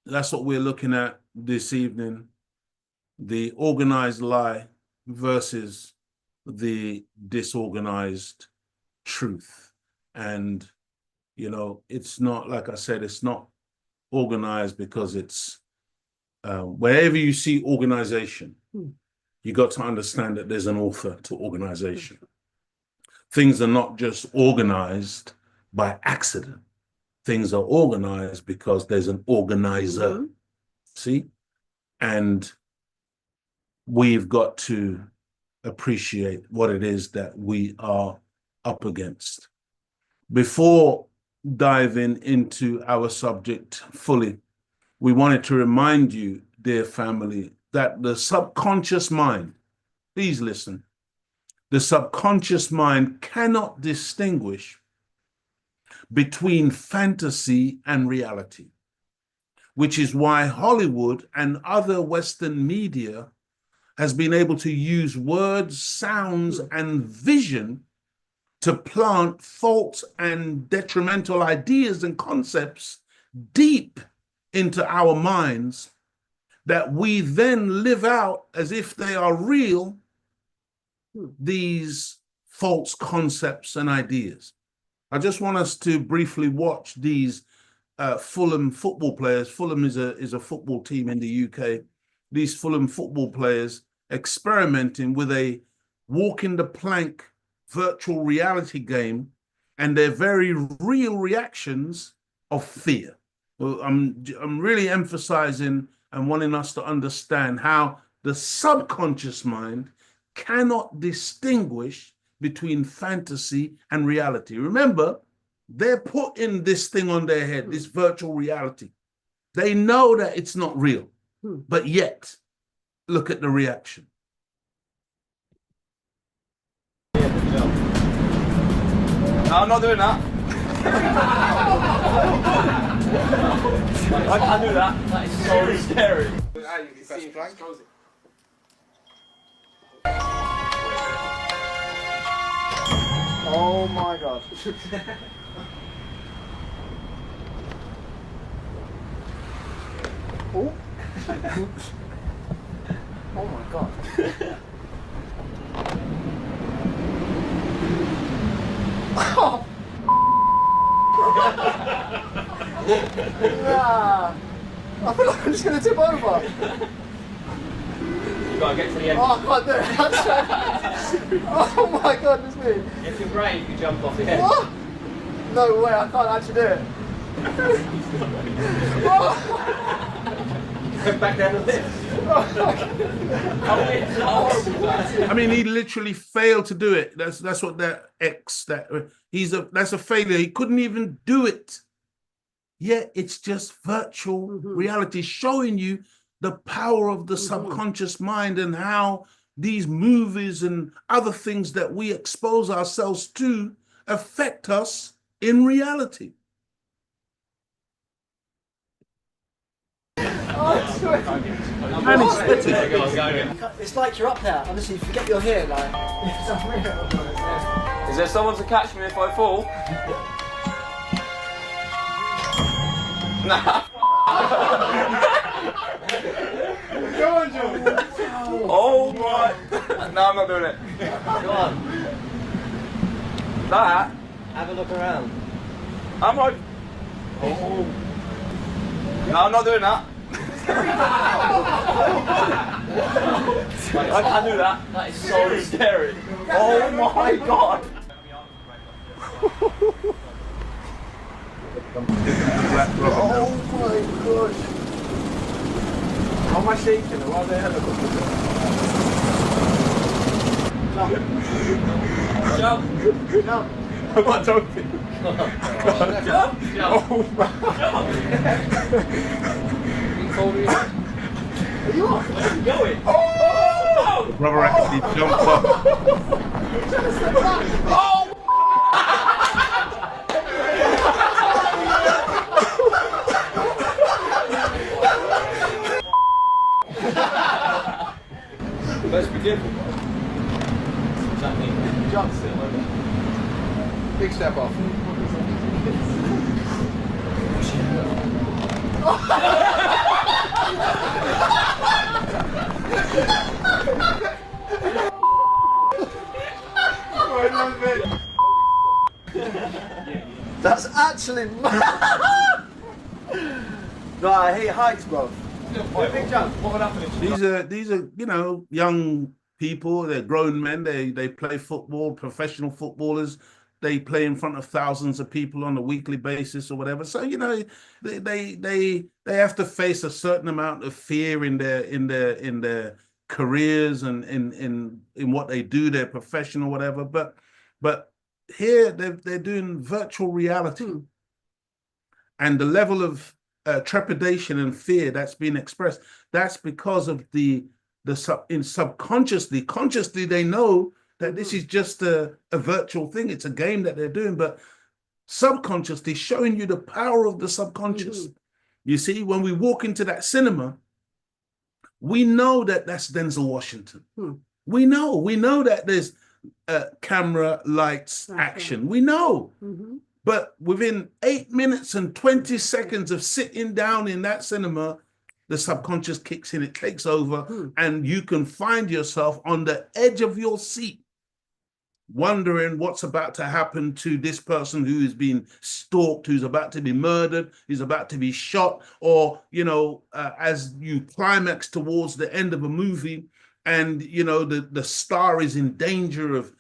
that's what we're looking at this evening. the organized lie versus the disorganized truth. And, you know, it's not, like I said, it's not organized because it's, wherever you see organization, you got to understand that there's an author to organization. Things are not just organized by accident. Things are organized because there's an organizer. See? And we've got to appreciate what it is that we are up against. Before diving into our subject fully, we wanted to remind you, dear family, that the subconscious mind, please listen, the subconscious mind cannot distinguish between fantasy and reality, which is why Hollywood and other Western media has been able to use words, sounds, and vision to plant false and detrimental ideas and concepts deep into our minds that we then live out as if they are real, these false concepts and ideas. I just want us to briefly watch these Fulham football players. Fulham is a football team in the UK. These Fulham football players experimenting with a walk in the plank virtual reality game and their very real reactions of fear. Well, I'm really emphasizing and wanting us to understand how the subconscious mind cannot distinguish between fantasy and reality. Remember, they're putting this thing on their head, this virtual reality. They know that it's not real, but yet, look at the reaction. No, I'm not doing that. I can't do that. That is so scary. Oh my god. Oh. Oh my god. Oh. Nah. I feel like I'm just gonna tip over. You gotta get to the end. Oh, I can't do it. Oh my goodness me. If you're brave, you can jump off the edge. What? No way, I can't actually do it. Go back down the lift. I mean, he literally failed to do it. That's what that's a failure. He couldn't even do it. Yet it's just virtual reality showing you the power of the subconscious mind and how these movies and other things that we expose ourselves to affect us in reality. It's like you're up there. Honestly, forget you're here. Like, is there someone to catch me if I fall? Nah. Go on, John. Oh my. No, I'm not doing it. Go on. That. Have a look around. I'm like. Oh. No, I'm not doing that. I can't do that. That is so scary. Oh my god. Oh my gosh. How am I shaking? Why are they helicopters? Jump. Jump. I'm not jumping. Jump. Oh my. Are you off? Where are you going? Oh! Brother actually jumped up. Oh! Let's be careful. What's that mean? Jump still, okay. Big step off. actually. No, I hate heights, bro. Big jump. What would happen if these are you know, young people. They're grown men. They play football, professional footballers. They play in front of thousands of people on a weekly basis or whatever. So you know, they have to face a certain amount of fear in their careers and in what they do, their profession or whatever. But here they're doing virtual reality, and the level of trepidation and fear that's being expressed, that's because of subconsciously. Consciously they know that this is just a virtual thing. It's a game that they're doing, but subconsciously showing you the power of the subconscious. You see, when we walk into that cinema, we know that that's Denzel Washington. We know that there's camera, lights, action. We know. But within 8 minutes and 20 seconds of sitting down in that cinema, the subconscious kicks in, it takes over, and you can find yourself on the edge of your seat, wondering what's about to happen to this person who is being stalked, who's about to be murdered, who's about to be shot, or, you know, as you climax towards the end of a movie, and, you know, the star is in danger of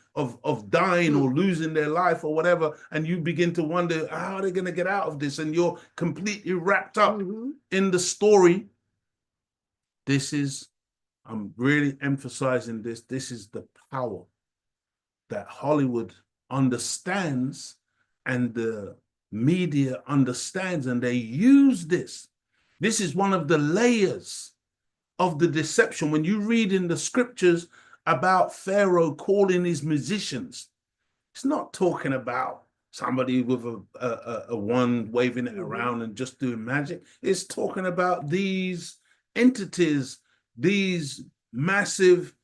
dying or losing their life or whatever, and you begin to wonder, how are they going to get out of this? And you're completely wrapped up in the story. This is, I'm really emphasizing this, this is the power that Hollywood understands and the media understands, and they use this. This is one of the layers of the deception. When you read in the scriptures about Pharaoh calling his musicians, it's not talking about somebody with a wand waving it around and just doing magic. It's talking about these entities, these massive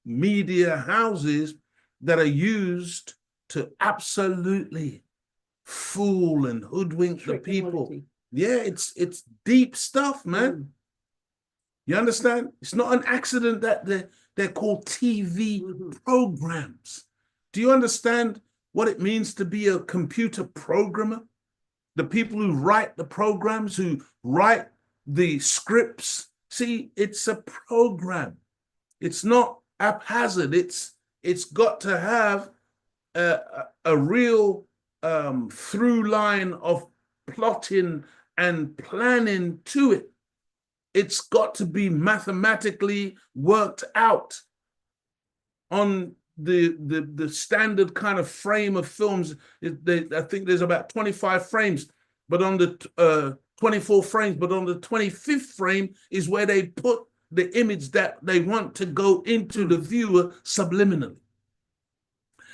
media houses that are used to absolutely fool and hoodwink the people. Yeah, it's deep stuff, man. You understand? It's not an accident that they're called TV programs. Do you understand what it means to be a computer programmer? The people who write the programs, who write the scripts. See, it's a program. It's not haphazard. It's got to have a real through line of plotting and planning to it. It's got to be mathematically worked out on the standard kind of frame of films. I think there's about 25 frames, but on the 24 frames, but on the 25th frame is where they put the image that they want to go into the viewer subliminally.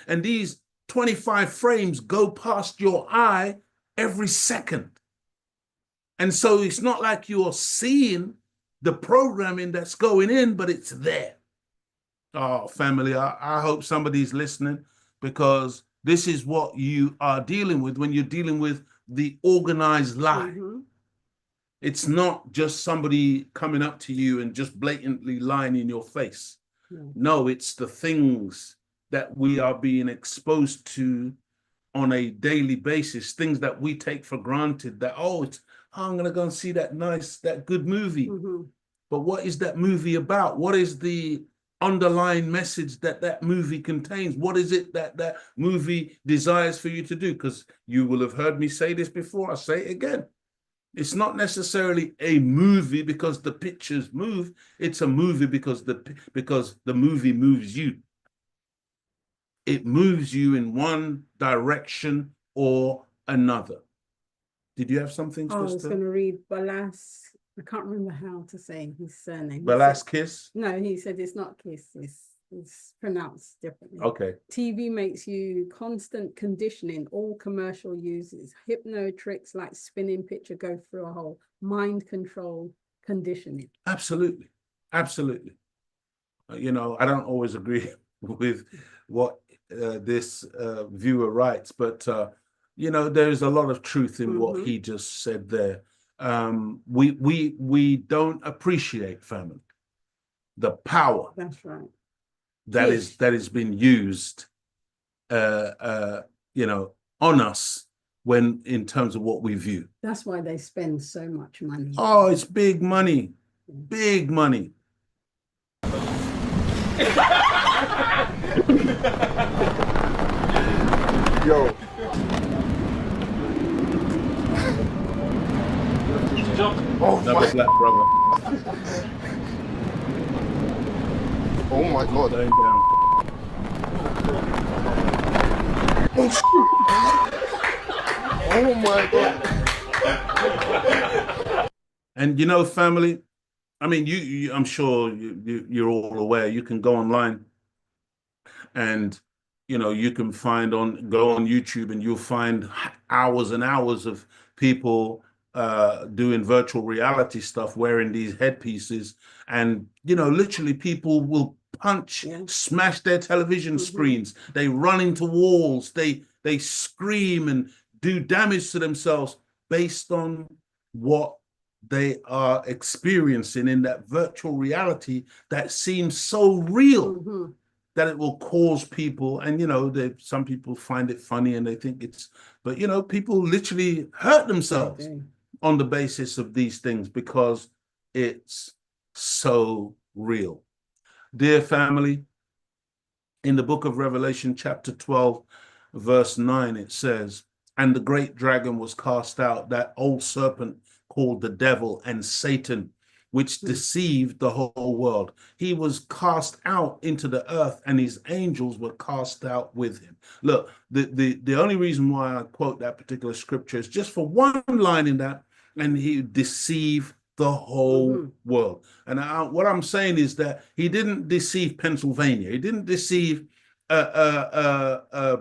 And these 25 frames go past your eye every second. And so it's not like you're seeing the programming that's going in, but it's there. Oh, family, I hope somebody's listening, because this is what you are dealing with when you're dealing with the organized lie. It's not just somebody coming up to you and just blatantly lying in your face. No, it's the things that we are being exposed to on a daily basis, things that we take for granted, that, I'm going to go and see that good movie. But what is that movie about? What is the underlying message that movie contains? What is it that movie desires for you to do? Because you will have heard me say this before, I'll say it again. It's not necessarily a movie because the pictures move. It's a movie because the movie moves you. It moves you in one direction or another. Did you have something? I was going to read Balas. I can't remember how to say his surname. Balas? No, he said it's not Kiss. It's pronounced differently. Okay. TV makes you constant conditioning. All commercial uses hypno tricks like spinning picture go through a whole mind control conditioning. Absolutely. Absolutely. You know, I don't always agree with what this viewer writes, but you know, there's a lot of truth in what he just said there. We don't appreciate, family, the power. That's right. That is been used, you know, on us when in terms of what we view. That's why they spend so much money. Oh, it's big money. Big money. Yo. Oh, Another black brother. oh my God. Going down. Oh my God. And you know, family, I mean, I'm sure you're all aware, you can go online and, you know, you can go on YouTube and you'll find hours and hours of people doing virtual reality stuff, wearing these headpieces. And, you know, literally people will punch, smash their television screens. They run into walls. They scream and do damage to themselves based on what they are experiencing in that virtual reality that seems so real that it will cause people. And, you know, some people find it funny and they think but, you know, people literally hurt themselves on the basis of these things because it's so real. Dear family, in the book of Revelation, chapter 12, verse 9, it says, "And the great dragon was cast out, that old serpent called the devil and Satan, which deceived the whole world. He was cast out into the earth, and his angels were cast out with him." Look, the only reason why I quote that particular scripture is just for one line in that, and he deceived the whole world. And what I'm saying is that he didn't deceive Pennsylvania. He didn't deceive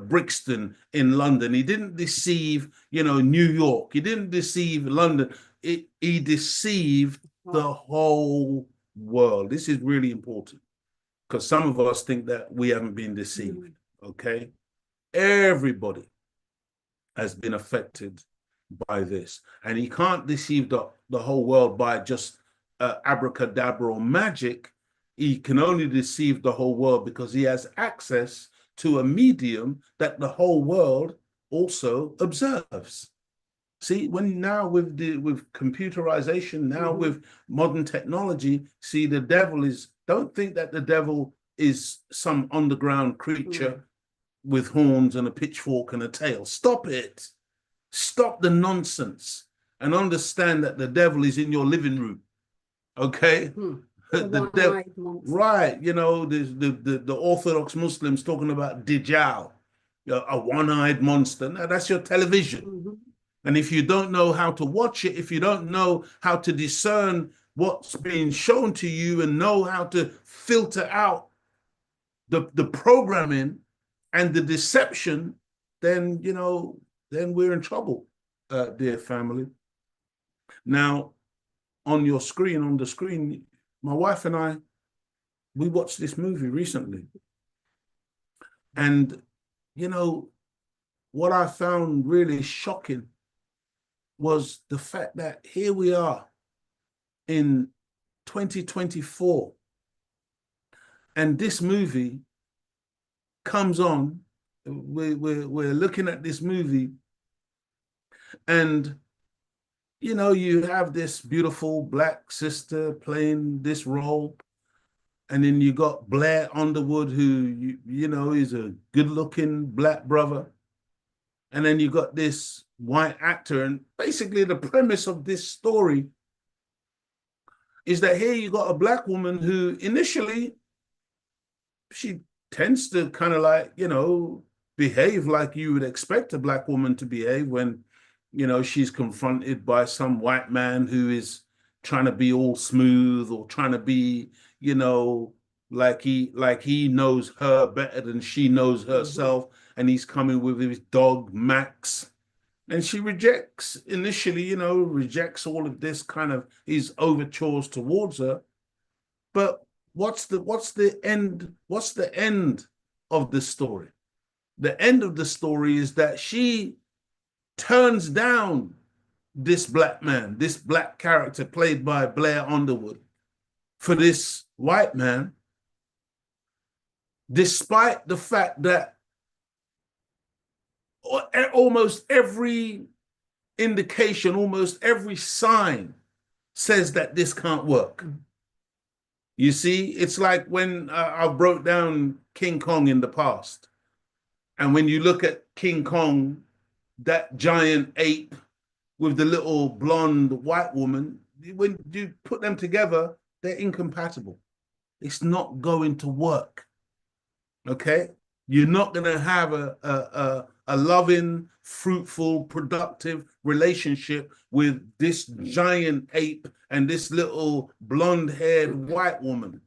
Brixton in London. He didn't deceive, you know, New York. He didn't deceive London. He deceived the whole world. This is really important because some of us think that we haven't been deceived. Okay, everybody has been affected by this, and he can't deceive the whole world by just abracadabra or magic. He can only deceive the whole world because he has access to a medium that the whole world also observes. See, when now with computerization, now with modern technology, see, the devil don't think that the devil is some underground creature with horns and a pitchfork and a tail. Stop it. Stop the nonsense and understand that the devil is in your living room. Okay? The devil, right? You know, there's the Orthodox Muslims talking about Dajjal, a one-eyed monster. Now, that's your television. And if you don't know how to watch it, if you don't know how to discern what's being shown to you and know how to filter out the programming and the deception, then, you know, then we're in trouble, dear family. Now, on the screen, my wife and I, we watched this movie recently. And, you know, what I found really shocking was the fact that here we are in 2024, and this movie comes on. We're looking at this movie, and you know, you have this beautiful black sister playing this role, and then you got Blair Underwood, who you know is a good-looking black brother, and then you got this white actor. And basically the premise of this story is that here you got a black woman who initially, she tends to kind of like, you know, behave like you would expect a black woman to behave when, you know, she's confronted by some white man who is trying to be all smooth or trying to be, you know, like he knows her better than she knows herself, and he's coming with his dog Max. And she initially, you know, rejects all of this kind of his overtures towards her. But what's the end of the story? The end of the story is that she turns down this black man, this black character played by Blair Underwood, for this white man, despite the fact that almost every indication, almost every sign says that this can't work. You see, it's like when I broke down King Kong in the past. And when you look at King Kong, that giant ape with the little blonde white woman, when you put them together, they're incompatible. It's not going to work. Okay? You're not going to have a loving, fruitful, productive relationship with this giant ape and this little blonde-haired white woman.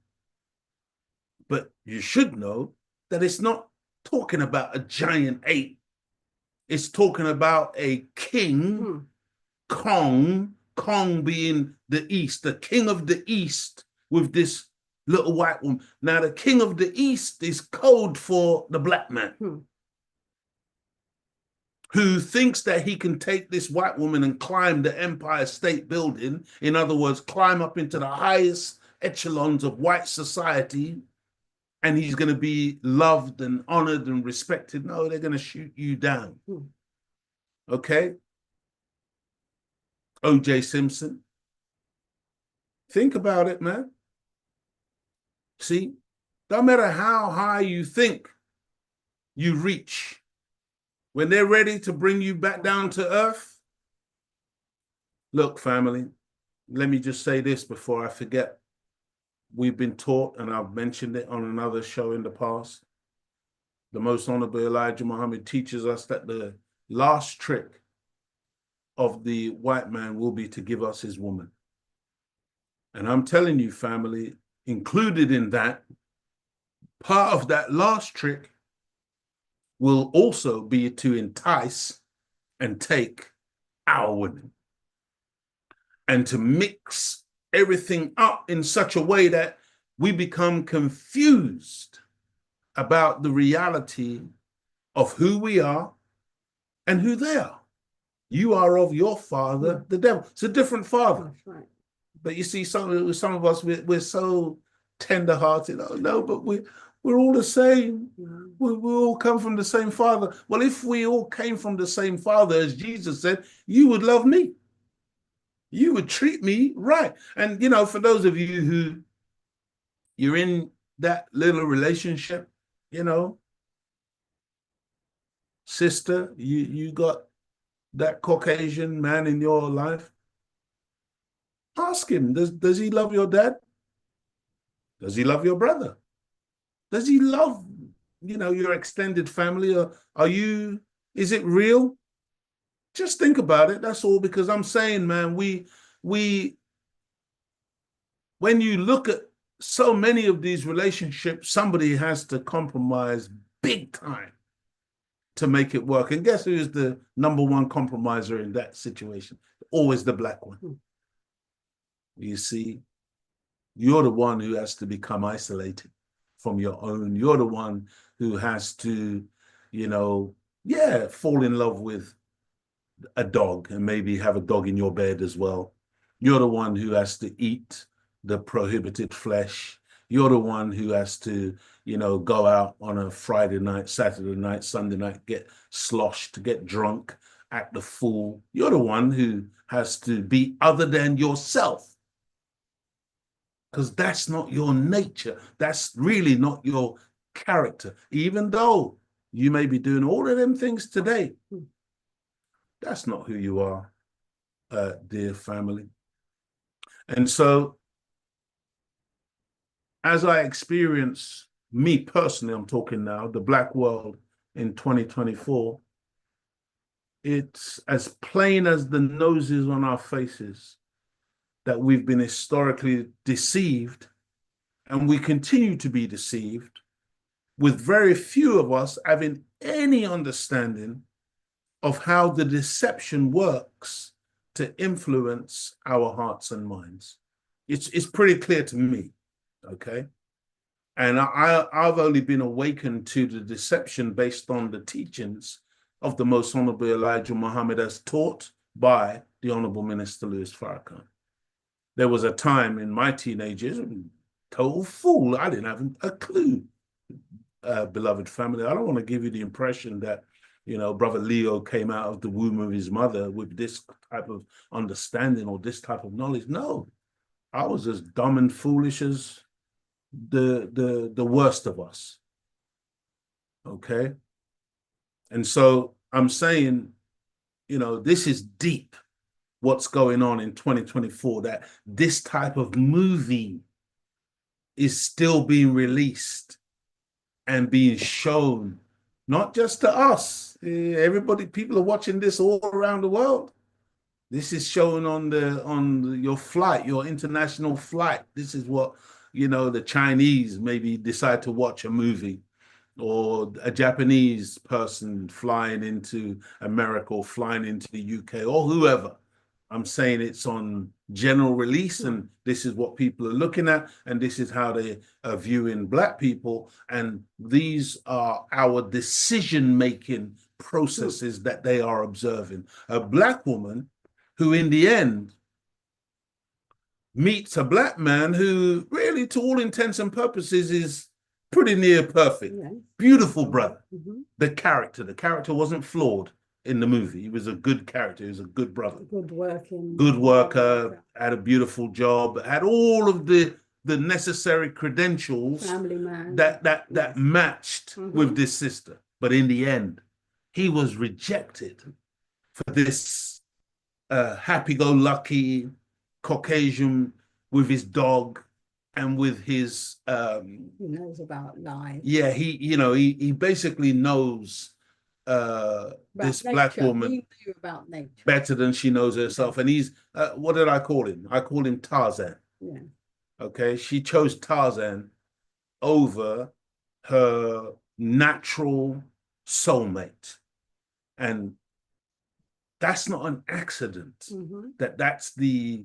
But you should know that it's not talking about a giant ape. It's talking about a king, Kong being the East, the king of the East with this little white woman. Now, the king of the East is code for the black man who thinks that he can take this white woman and climb the Empire State Building. In other words, climb up into the highest echelons of white society, and he's going to be loved and honored and respected. No, they're going to shoot you down. Okay? O.J. Simpson. Think about it, man. See, no matter how high you think you reach, when they're ready to bring you back down to earth, look, family, let me just say this before I forget. We've been taught, and I've mentioned it on another show in the past, the Most Honorable Elijah Muhammad teaches us that the last trick of the white man will be to give us his woman. And I'm telling you, family, included in that, part of that last trick will also be to entice and take our women and to mix everything up in such a way that we become confused about the reality of who we are and who they are. You are of your father, the devil. It's a different father. That's right. But you see, some of us, we're so tender-hearted. Oh, no, but we're all the same. We all come from the same father. Well, if we all came from the same father, as Jesus said, you would love me. You would treat me right. And, you know, for those of you who you're in that little relationship, you know, sister, you got that Caucasian man in your life, ask him, does he love your dad? Does he love your brother? Does he love, you know, your extended family? Or is it real? Just think about it. That's all, because I'm saying, man, when you look at so many of these relationships, somebody has to compromise big time to make it work. And guess who is the number one compromiser in that situation? Always the black one. You see, you're the one who has to become isolated from your own. You're the one who has to, you know, fall in love with a dog and maybe have a dog in your bed as well. You're the one who has to eat the prohibited flesh. You're the one who has to, you know, go out on a Friday night, Saturday night, Sunday night, get sloshed, get drunk, act the fool. You're the one who has to be other than yourself, because that's not your nature. That's really not your character. Even though you may be doing all of them things today, that's not who you are, dear family. And so, as I experience, me personally, I'm talking now, the black world in 2024, it's as plain as the noses on our faces that we've been historically deceived, and we continue to be deceived, with very few of us having any understanding of how the deception works to influence our hearts and minds. It's pretty clear to me, okay? And I've only been awakened to the deception based on the teachings of the Most Honorable Elijah Muhammad as taught by the Honorable Minister Louis Farrakhan. There was a time in my teenage years, total fool, I didn't have a clue, beloved family. I don't want to give you the impression that you know, brother Leo came out of the womb of his mother with this type of understanding or this type of knowledge. No, I was as dumb and foolish as the worst of us. Okay. And so I'm saying, you know, this is deep what's going on in 2024, that this type of movie is still being released and being shown, not just to us. Everybody, people are watching this all around the world. This is shown on your flight, your international flight. This is what, you know, the Chinese maybe decide to watch a movie, or a Japanese person flying into America or flying into the UK, or whoever. I'm saying it's on general release, and this is what people are looking at, and this is how they are viewing Black people, and these are our decision-making processes that they are observing. A Black woman who in the end meets a Black man who really, to all intents and purposes, is pretty near perfect. Yes. Beautiful brother. Mm-hmm. The character wasn't flawed in the movie. He was a good character. He was a good brother. Good worker, had a beautiful job, had all of the necessary credentials. Family man. That matched with this sister. But in the end, he was rejected for this happy-go-lucky Caucasian with his dog and with his he knows about life. Yeah, he basically knows this nature. Black woman he knew about nature better than she knows herself. And he's what did I call him? I called him Tarzan. Yeah. Okay. She chose Tarzan over her natural soulmate. And that's not an accident. That's the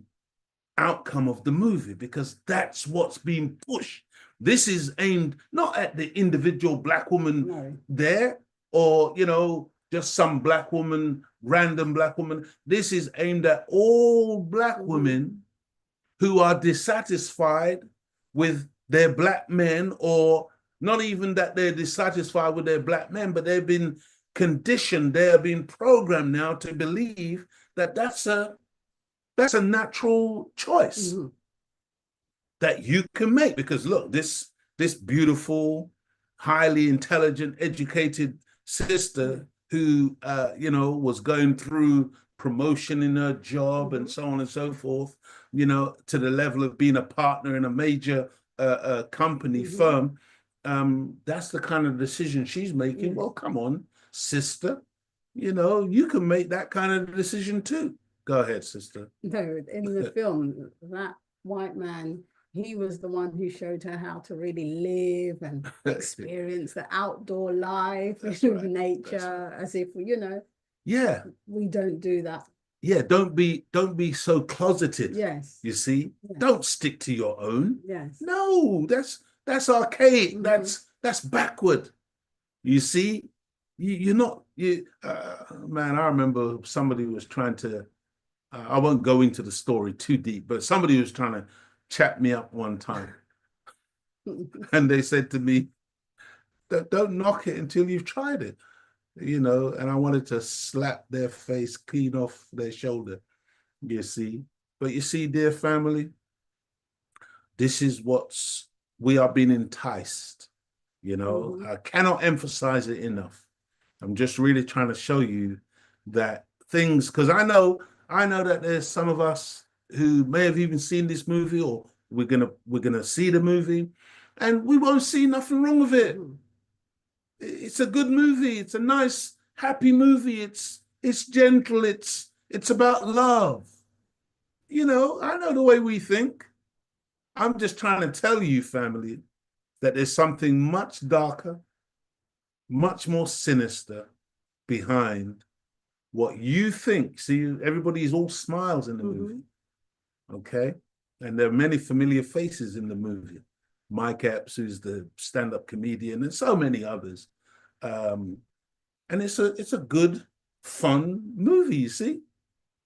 outcome of the movie, because that's what's being pushed. This is aimed not at the individual Black woman there, or, you know, just some Black woman, random Black woman. This is aimed at all Black women who are dissatisfied with their Black men, or not even that they're dissatisfied with their Black men, but they've been conditioned, they are being programmed now to believe that that's a natural choice that you can make. Because look, this beautiful, highly intelligent, educated sister who you know, was going through promotion in her job and so on and so forth, you know, to the level of being a partner in a major company firm. That's the kind of decision she's making. Well, come on, sister, you know, you can make that kind of decision too. Go ahead, sister. No, in the film, that white man, he was the one who showed her how to really live and experience the outdoor life with nature, as if, you know, we don't do that. Yeah, don't be so closeted. Yes. You see? Yes. Don't stick to your own. Yes. No, that's archaic. That's backward. You see? You're not, man, I remember somebody was trying to, I won't go into the story too deep, but somebody was trying to chat me up one time. And they said to me, don't knock it until you've tried it, you know, and I wanted to slap their face clean off their shoulder, you see. But you see, dear family, this is we are being enticed, you know. I cannot emphasize it enough. I'm just really trying to show you that things, because I know that there's some of us who may have even seen this movie, or we're gonna see the movie, and we won't see nothing wrong with it. It's a good movie. It's a nice, happy movie. It's gentle. It's about love. You know, I know the way we think. I'm just trying to tell you, family, that there's something much darker, much more sinister behind what you think. See, everybody's all smiles in the movie, okay? And there are many familiar faces in the movie. Mike Epps, who's the stand-up comedian, and so many others. And it's a good, fun movie, you see?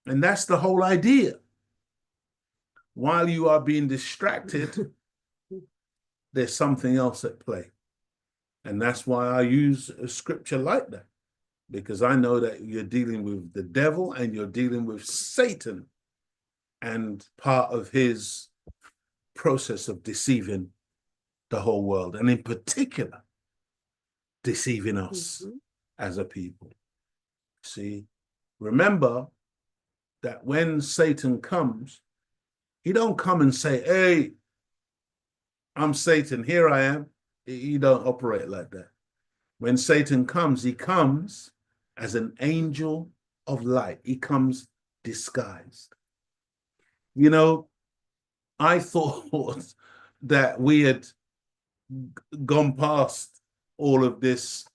And that's the whole idea. While you are being distracted, there's something else at play. And that's why I use a scripture like that. because I know that you're dealing with the devil and you're dealing with Satan and part of his process of deceiving the whole world, and in particular, deceiving us as a people. See, remember that when Satan comes, he don't come and say, hey, I'm Satan, here I am. He don't operate like that. When Satan comes, he comes as an angel of light. He comes disguised. You know, I thought that we had gone past all of this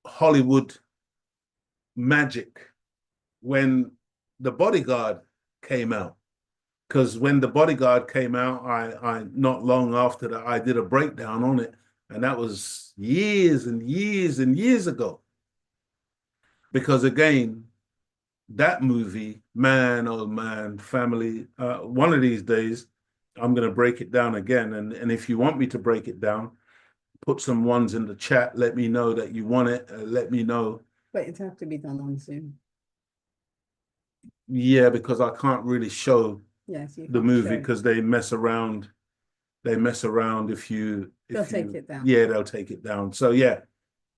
Hollywood magic when the Bodyguard came out. Because when the Bodyguard came out, I not long after that, I did a breakdown on it, and that was years and years and years ago. Because again, that movie, man, oh man, family, one of these days, I'm going to break it down again. And if you want me to break it down, put some ones in the chat. Let me know that you want it. Let me know. But it has to be done on Zoom. Yeah, because I can't really show the movie because they mess around. They mess around if they'll take it down. Yeah, they'll take it down. So yeah,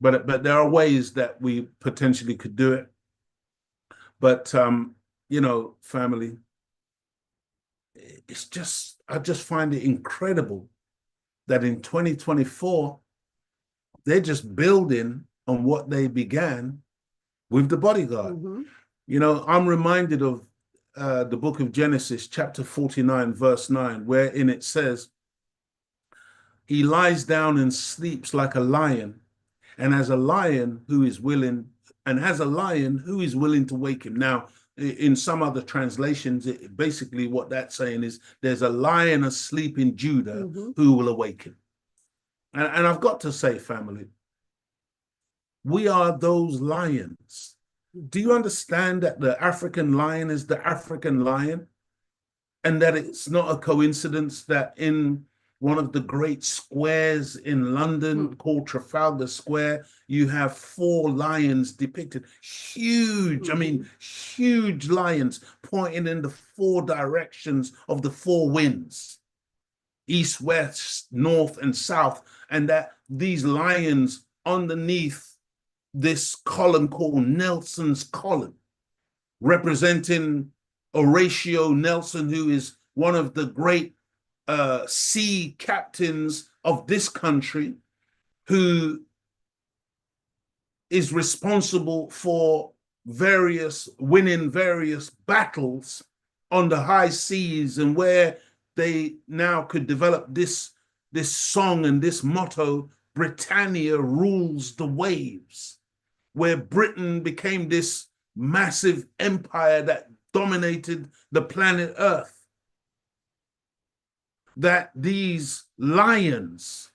but there are ways that we potentially could do it. But you know, family, it's just, I just find it incredible that in 2024 they're just building on what they began with the Bodyguard. You know, I'm reminded of the book of Genesis, chapter 49, verse 9, wherein it says, he lies down and sleeps like a lion, and as a lion who is willing, to wake him. Now, in some other translations, basically what that's saying is there's a lion asleep in Judah who will awaken. And I've got to say, family, we are those lions. Do you understand that the African lion is the African lion? And that it's not a coincidence that in one of the great squares in London called Trafalgar Square, you have 4 lions depicted. Huge, I mean, huge lions pointing in the 4 directions of the 4 winds, east, west, north, and south. And that these lions underneath this column called Nelson's column, representing Horatio Nelson, who is one of the great sea captains of this country, who is responsible for winning various battles on the high seas, and where they now could develop this song and this motto, Britannia rules the waves, where Britain became this massive empire that dominated the planet Earth. That these lions,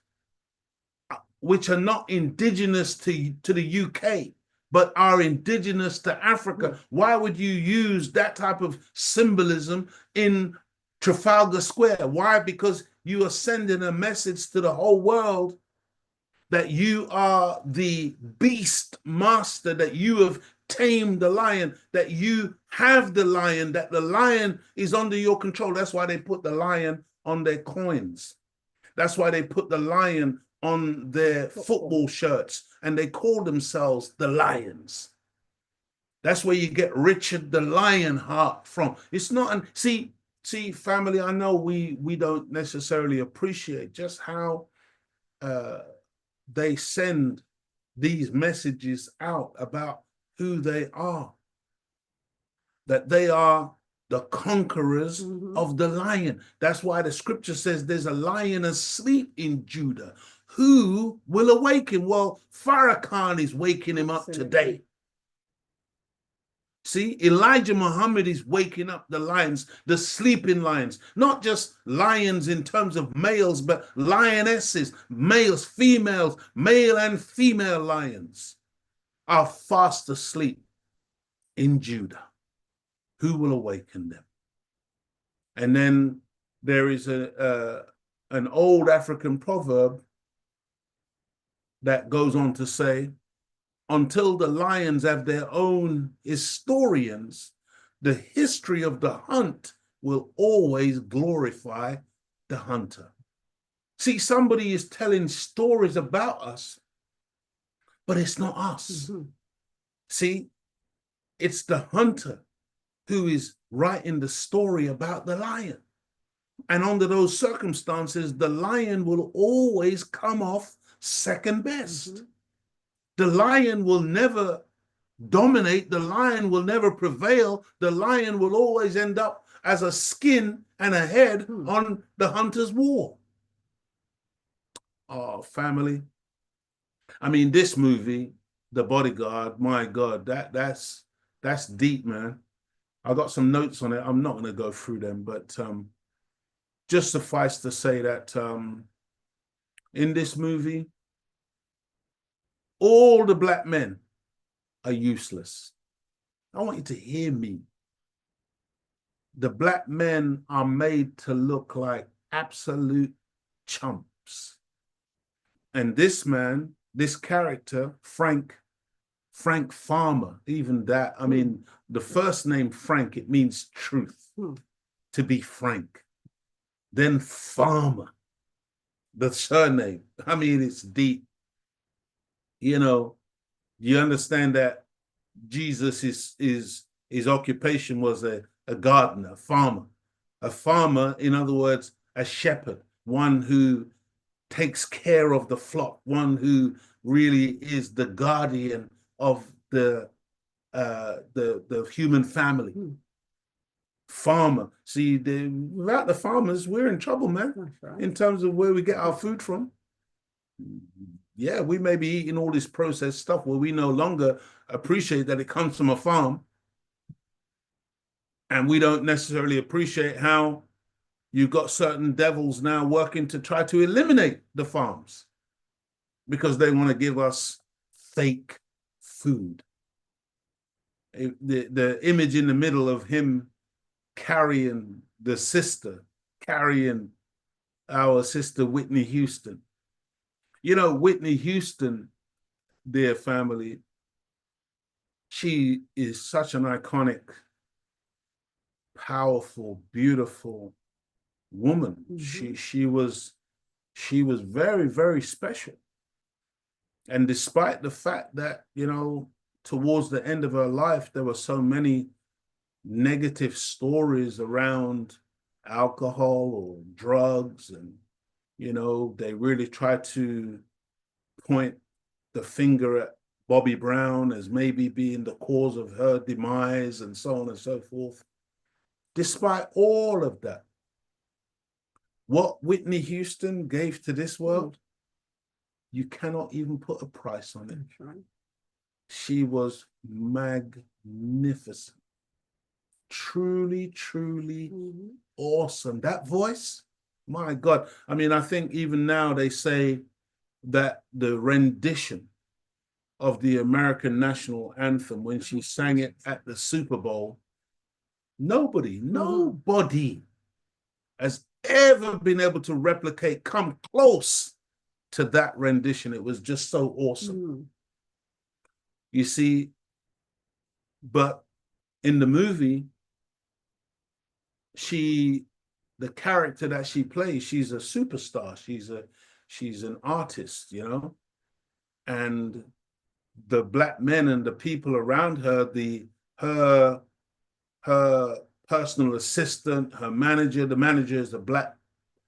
which are not indigenous to the UK, but are indigenous to Africa, why would you use that type of symbolism in Trafalgar Square? Why? Because you are sending a message to the whole world that you are the beast master, that you have tamed the lion, that you have the lion, that the lion is under your control. That's why they put the lion on their coins. That's why they put the lion on their football shirts, and they call themselves the Lions. That's where you get Richard the Lionheart from. It's not, see, family, I know we don't necessarily appreciate just how they send these messages out about who they are, that they are the conquerors of the lion. That's why the scripture says there's a lion asleep in Judah. Who will awaken? Well, Farrakhan is waking him up today. See, Elijah Muhammad is waking up the lions, the sleeping lions, not just lions in terms of males, but lionesses, males, females, male and female lions are fast asleep in Judah. Who will awaken them? And then there is an old African proverb that goes on to say, until the lions have their own historians, the history of the hunt will always glorify the hunter. See, somebody is telling stories about us, but it's not us. See, it's the hunter who is writing the story about the lion. And under those circumstances, the lion will always come off second best. The lion will never dominate. The lion will never prevail. The lion will always end up as a skin and a head on the hunter's wall. Oh, family. I mean, this movie, The Bodyguard, my God, that's deep, man. I got some notes on it. I'm not going to go through them, but just suffice to say that in this movie, all the black men are useless. I want you to hear me. The black men are made to look like absolute chumps. And this man, this character, Frank Farmer, even that, I mean, the first name Frank, it means truth, to be frank. Then Farmer, the surname, I mean, it's deep. You know, you understand that Jesus his occupation was a gardener, a farmer. A farmer, in other words, a shepherd, one who takes care of the flock, one who really is the guardian of the human family. Farmer. See, without the farmers, we're in trouble, man. That's right. In terms of where we get our food from. Yeah, we may be eating all this processed stuff where we no longer appreciate that it comes from a farm. And we don't necessarily appreciate how you've got certain devils now working to try to eliminate the farms because they want to give us fake food. The image in the middle of him carrying the sister, carrying our sister Whitney Houston. You know, Whitney Houston, dear family, she is such an iconic, powerful, beautiful woman. She was very, very special. And despite the fact that, you know, towards the end of her life, there were so many negative stories around alcohol or drugs, and, you know, they really tried to point the finger at Bobby Brown as maybe being the cause of her demise and so on and so forth. Despite all of that, what Whitney Houston gave to this world, you cannot even put a price on it. That's right. She was magnificent. Truly, truly awesome. That voice, my God. I mean, I think even now they say that the rendition of the American national anthem, when she sang it at the Super Bowl, nobody has ever been able to replicate, come close to that rendition. It was just so awesome. You see, but in the movie, the character that she plays, she's a superstar. She's an artist, you know, and the black men and the people around her, her personal assistant, her manager, the manager is a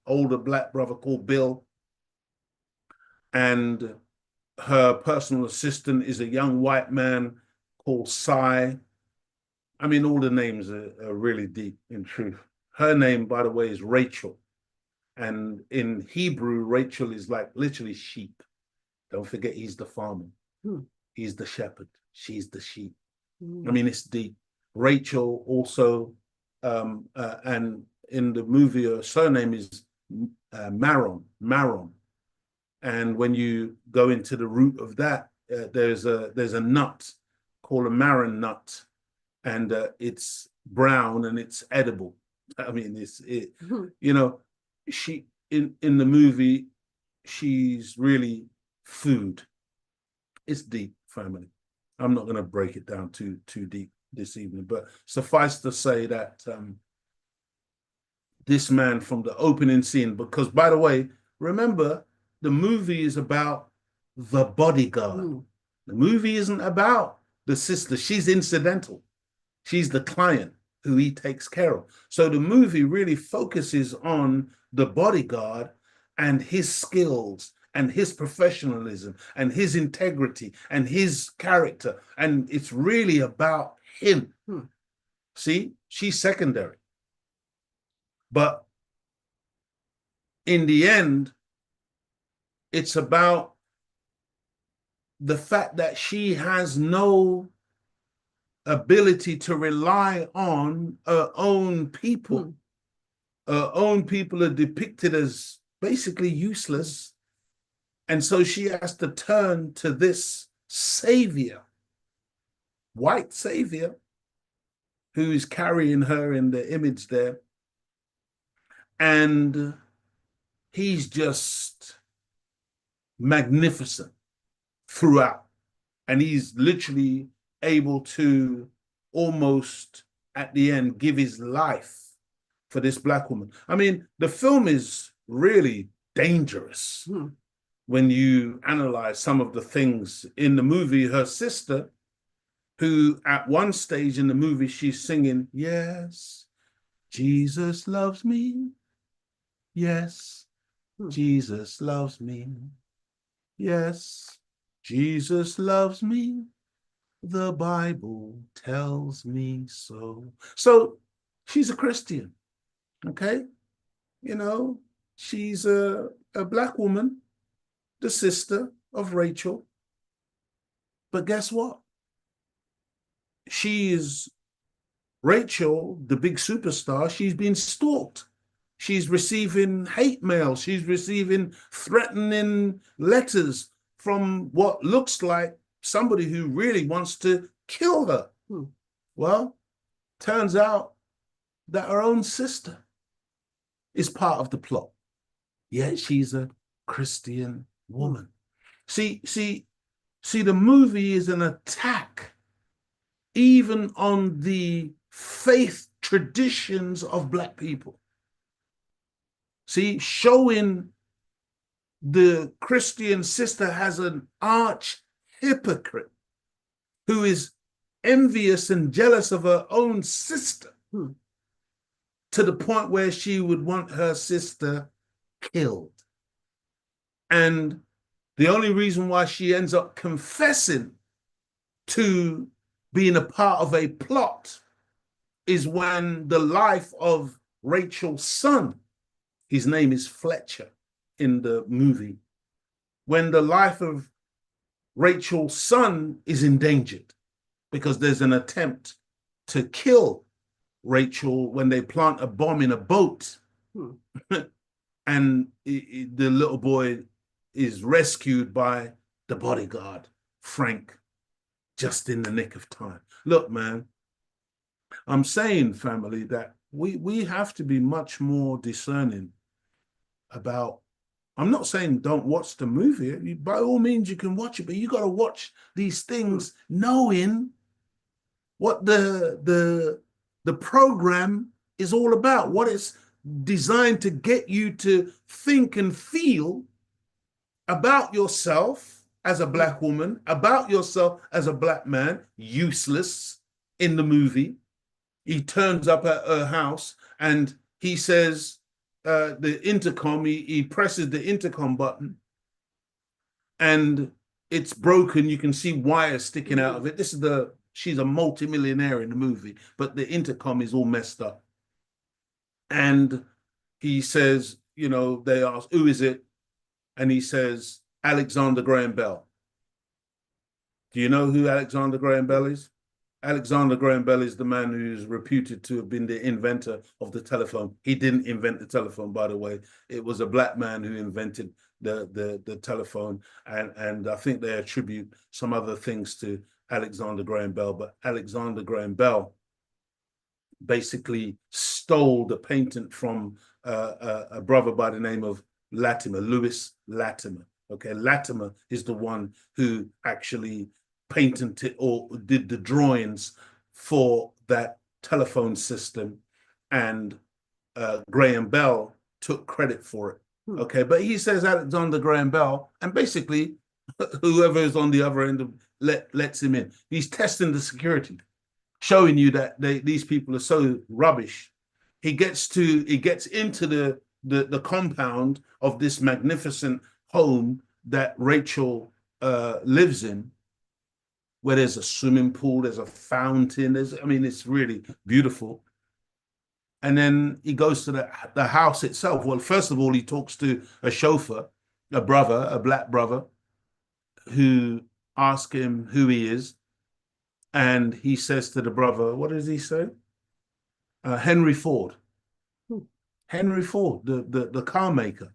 older black brother called Bill, and her personal assistant is a young white man called Cy. I mean, all the names are really deep, in truth. Her name, by the way, is Rachel. And in Hebrew, Rachel is like literally sheep. Don't forget, he's the farmer. He's the shepherd. She's the sheep. I mean, it's deep. Rachel also, and in the movie, her surname is Maron. And when you go into the root of that, there's a nut called a maron nut, and it's brown and it's edible. I mean, you know, she in the movie, she's really food. It's deep, family. I'm not going to break it down too deep this evening, but suffice to say that this man from the opening scene, because by the way, remember, the movie is about the bodyguard. The movie isn't about the sister. She's incidental. She's the client who he takes care of. So the movie really focuses on the bodyguard and his skills and his professionalism and his integrity and his character. And it's really about him. See, she's secondary. But in the end, it's about the fact that she has no ability to rely on her own people. Her own people are depicted as basically useless. And so she has to turn to this savior, white savior, who's carrying her in the image there. And he's just magnificent throughout. And he's literally able to almost at the end give his life for this black woman. I mean, the film is really dangerous when you analyze some of the things in the movie. Her sister, who at one stage in the movie, she's singing, yes, Jesus loves me. Yes, Jesus loves me. Yes, Jesus loves me. The Bible tells me so. So she's a Christian, okay? You know, she's a black woman, the sister of Rachel. But guess what? She is Rachel, the big superstar. She's been stalked. She's receiving hate mail. She's receiving threatening letters from what looks like somebody who really wants to kill her. Well, turns out that her own sister is part of the plot. Yet she's a Christian woman. See, the movie is an attack even on the faith traditions of black people. See, showing the Christian sister as an arch hypocrite who is envious and jealous of her own sister to the point where she would want her sister killed. And the only reason why she ends up confessing to being a part of a plot is when the life of Rachel's son, his name is Fletcher in the movie, when the life of Rachel's son is endangered because there's an attempt to kill Rachel when they plant a bomb in a boat. And the little boy is rescued by the bodyguard, Frank, just in the nick of time. Look, man, I'm saying, family, that we have to be much more discerning about, I'm not saying don't watch the movie. By all means, you can watch it, but you got to watch these things knowing what the program is all about, what it's designed to get you to think and feel about yourself as a black woman, about yourself as a black man, useless in the movie. He turns up at her house and he says, the intercom, he presses the intercom button and it's broken. You can see wires sticking out of it. She's a multimillionaire in the movie, but the intercom is all messed up. And he says, you know, they ask, who is it? And he says, Alexander Graham Bell. Do you know who Alexander Graham Bell is? Alexander Graham Bell is the man who's reputed to have been the inventor of the telephone. He didn't invent the telephone, by the way. It was a black man who invented the telephone. And I think they attribute some other things to Alexander Graham Bell. But Alexander Graham Bell basically stole the patent from a brother by the name of Latimer, Lewis Latimer. Okay, Latimer is the one who actually patented or did the drawings for that telephone system, and Graham Bell took credit for it. Okay, but he says Alexander Graham Bell, and basically whoever is on the other end of lets him in. He's testing the security, showing you that these people are so rubbish. He gets into the compound of this magnificent home that Rachel lives in, where there's a swimming pool, there's a fountain, it's really beautiful. And then he goes to the house itself. Well, first of all, he talks to a chauffeur, a black brother, who asks him who he is. And he says to the brother, what does he say? Henry Ford. Henry Ford, the car maker.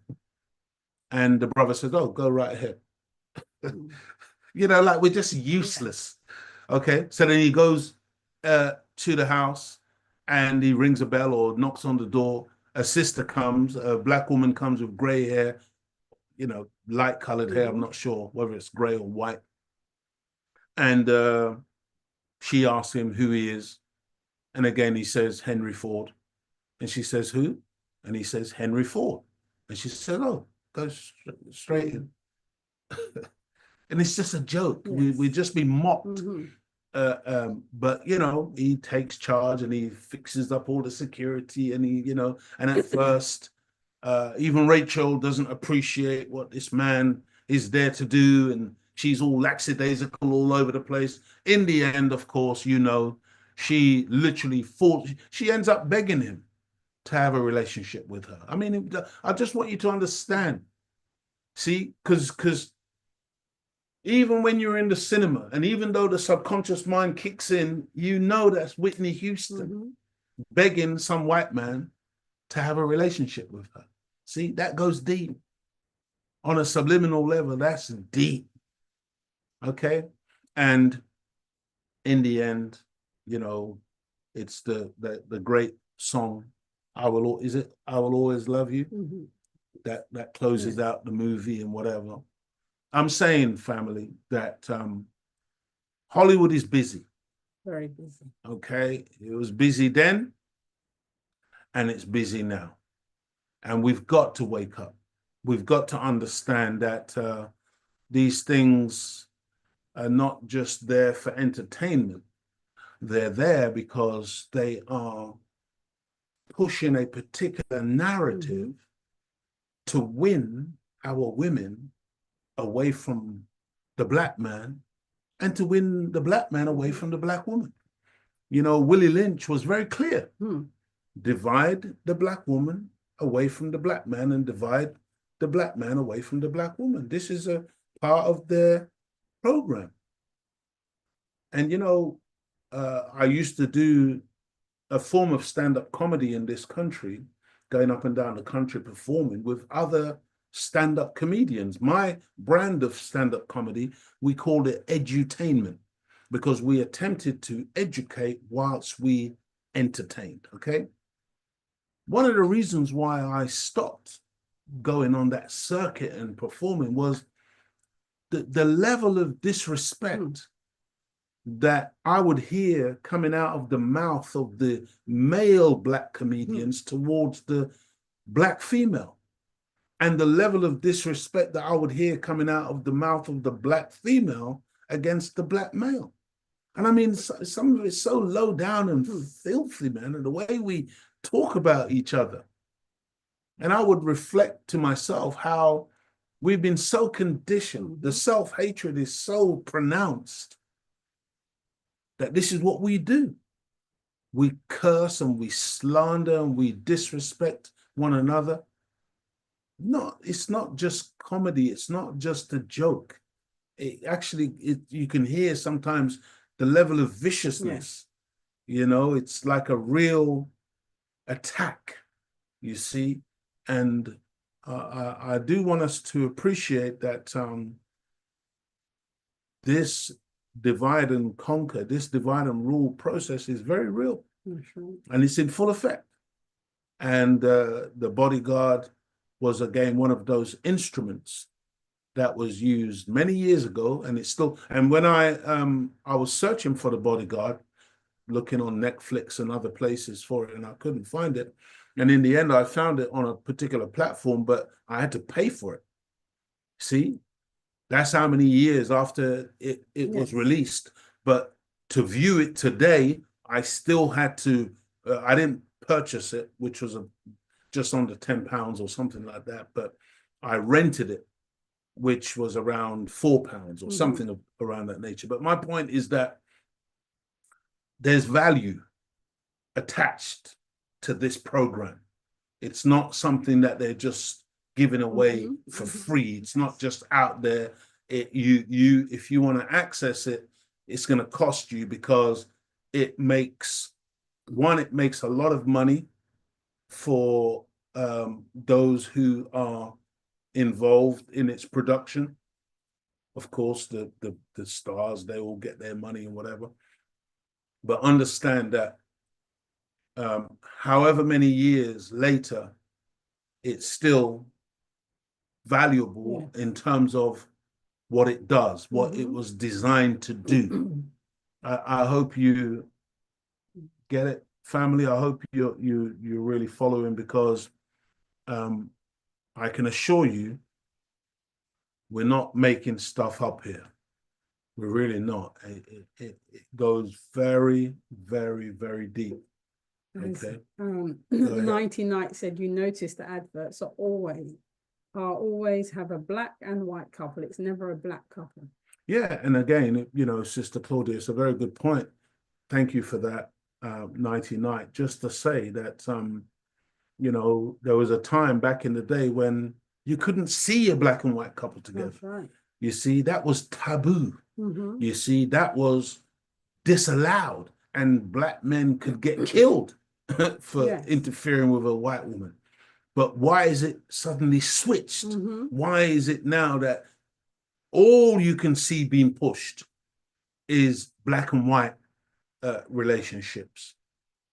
And the brother says, oh, go right ahead. Like we're just useless. Okay, so then he goes to the house and he rings a bell or knocks on the door. A sister comes, a black woman comes with gray hair, light colored hair. I'm not sure whether it's gray or white. And she asks him who he is. And again, he says, Henry Ford. And she says, who? And he says, Henry Ford. And she said, oh, go straight in. And it's just a joke. Yes. We'd just be mocked. But, he takes charge and he fixes up all the security and and at first, even Rachel doesn't appreciate what this man is there to do. And she's all lackadaisical all over the place. In the end, of course, she literally she ends up begging him to have a relationship with her. I just want you to understand. See, because even when you're in the cinema, and even though the subconscious mind kicks in, that's Whitney Houston begging some white man to have a relationship with her. See, that goes deep. On a subliminal level, that's deep. Okay? And in the end, it's the great song, I Will Always Love You, that closes out the movie and whatever. I'm saying, family, that Hollywood is busy. Very busy. Okay? It was busy then, and it's busy now. And we've got to wake up. We've got to understand that these things are not just there for entertainment. They're there because they are pushing a particular narrative to win our women away from the black man and to win the black man away from the black woman. Willie Lynch was very clear. Divide the black woman away from the black man and divide the black man away from the black woman. This is a part of their program. And, I used to do a form of stand-up comedy in this country, going up and down the country performing with other stand-up comedians. My brand of stand-up comedy, we called it edutainment, because we attempted to educate whilst we entertained, okay? One of the reasons why I stopped going on that circuit and performing was the level of disrespect that I would hear coming out of the mouth of the male black comedians towards the black female, and the level of disrespect that I would hear coming out of the mouth of the black female against the black male. And some of it's so low down and filthy, man, and the way we talk about each other. And I would reflect to myself how we've been so conditioned. The self-hatred is so pronounced that this is what we do. We curse and we slander and we disrespect one another. No, it's not just comedy. It's not just a joke. You can hear sometimes the level of viciousness. It's like a real attack, you see. And I do want us to appreciate that this divide and conquer, this divide and rule process is very real. And it's in full effect. And the Bodyguard was, again, one of those instruments that was used many years ago, and it's still. And when I was searching for the Bodyguard, looking on Netflix and other places for it, and I couldn't find it. And in the end, I found it on a particular platform, but I had to pay for it. See, that's how many years after it was released. But to view it today, I still had to. I didn't purchase it, which was just under £10 or something like that. But I rented it, which was around £4 or something around that nature. But my point is that there's value attached to this program. It's not something that they're just giving away for free. It's not just out there. If you want to access it, it's going to cost you, because it makes a lot of money for those who are involved in its production. Of course, the stars, they all get their money and whatever. But understand that however many years later, it's still valuable in terms of what it does, what it was designed to do. I hope you get it, family. I hope you're really following, because I can assure you, we're not making stuff up here. We're really not. It goes very, very, very deep. Okay. 90 Night said, you notice the adverts are always have a black and white couple. It's never a black couple. Yeah, and again, Sister Claudia, it's a very good point. Thank you for that, 90 Night. Just to say that, there was a time back in the day when you couldn't see a black and white couple together. That's right. You see, that was taboo. You see, that was disallowed, and black men could get killed for interfering with a white woman. But why is it suddenly switched? Why is it now that all you can see being pushed is black and white relationships?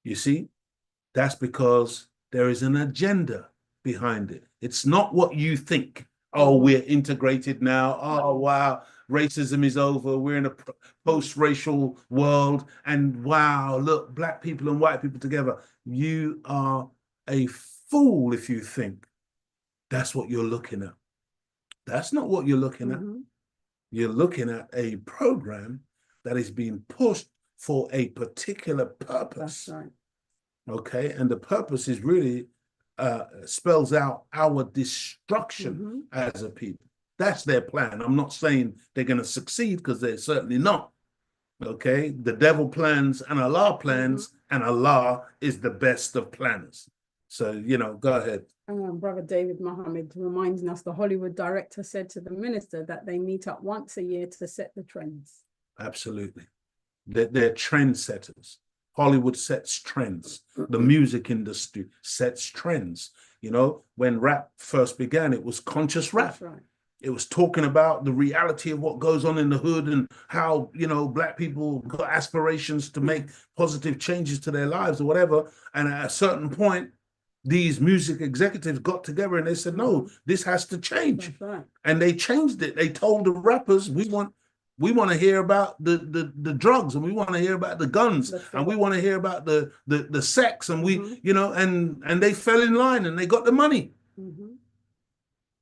You see, that's because there is an agenda behind it. It's not what you think. Oh, we're integrated now. Oh, wow, racism is over. We're in a post-racial world. And wow, look, black people and white people together. You are a fool if you think that's what you're looking at. That's not what you're looking at. You're looking at a program that is being pushed for a particular purpose. That's right. Okay, and the purpose is really spells out our destruction as a people. That's their plan. I'm not saying they're going to succeed, because they're certainly not. Okay, the devil plans and Allah plans, and Allah is the best of planners. So, go ahead. Brother David Mohammed reminding us, the Hollywood director said to the minister that they meet up once a year to set the trends. Absolutely. They're trendsetters. Hollywood sets trends. The music industry sets trends. When rap first began, it was conscious rap. That's right. It was talking about the reality of what goes on in the hood, and how, black people got aspirations to make positive changes to their lives or whatever. And at a certain point, these music executives got together and they said, no, this has to change. That's right. And they changed it. They told the rappers, we want to hear about the drugs, and we want to hear about the guns, and we want to hear about the sex, and and they fell in line and they got the money.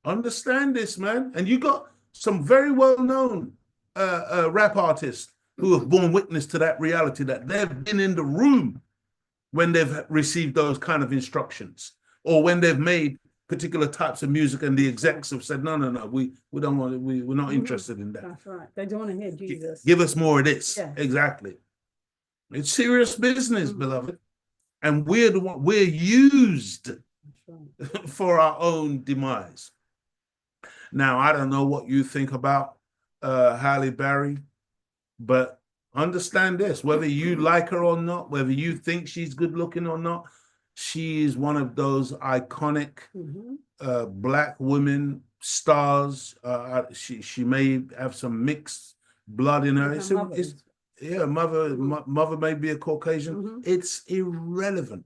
Understand this, man. And you got some very well-known rap artists who have borne witness to that reality, that they've been in the room when they've received those kind of instructions, or when they've made particular types of music and the execs have said, no, we don't want it, we're not interested in that. That's right. They don't want to hear Jesus. Give us more of this. Yeah. Exactly. It's serious business, beloved. And we're used for our own demise. Now, I don't know what you think about Halle Berry, but understand this: whether you like her or not, whether you think she's good looking or not, she is one of those iconic black women stars. She may have some mixed blood in her. Mother may be a Caucasian. It's irrelevant.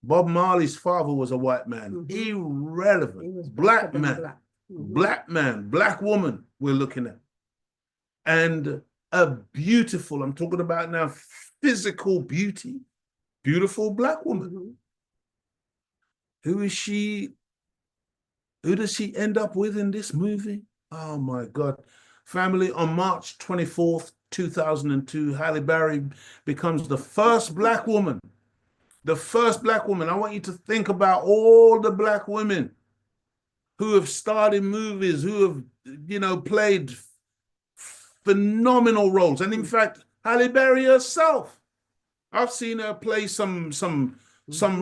Bob Marley's father was a white man. Irrelevant. He was black man. black man, black woman we're looking at. And a beautiful, I'm talking about now physical beauty, beautiful black woman. Who is she? Who does she end up with in this movie? Oh my God. Family, on March 24th, 2002, Halle Berry becomes the first black woman. The first black woman. I want you to think about all the black women who have starred in movies, who have, you know, played phenomenal roles. And in fact, Halle Berry herself, I've seen her play some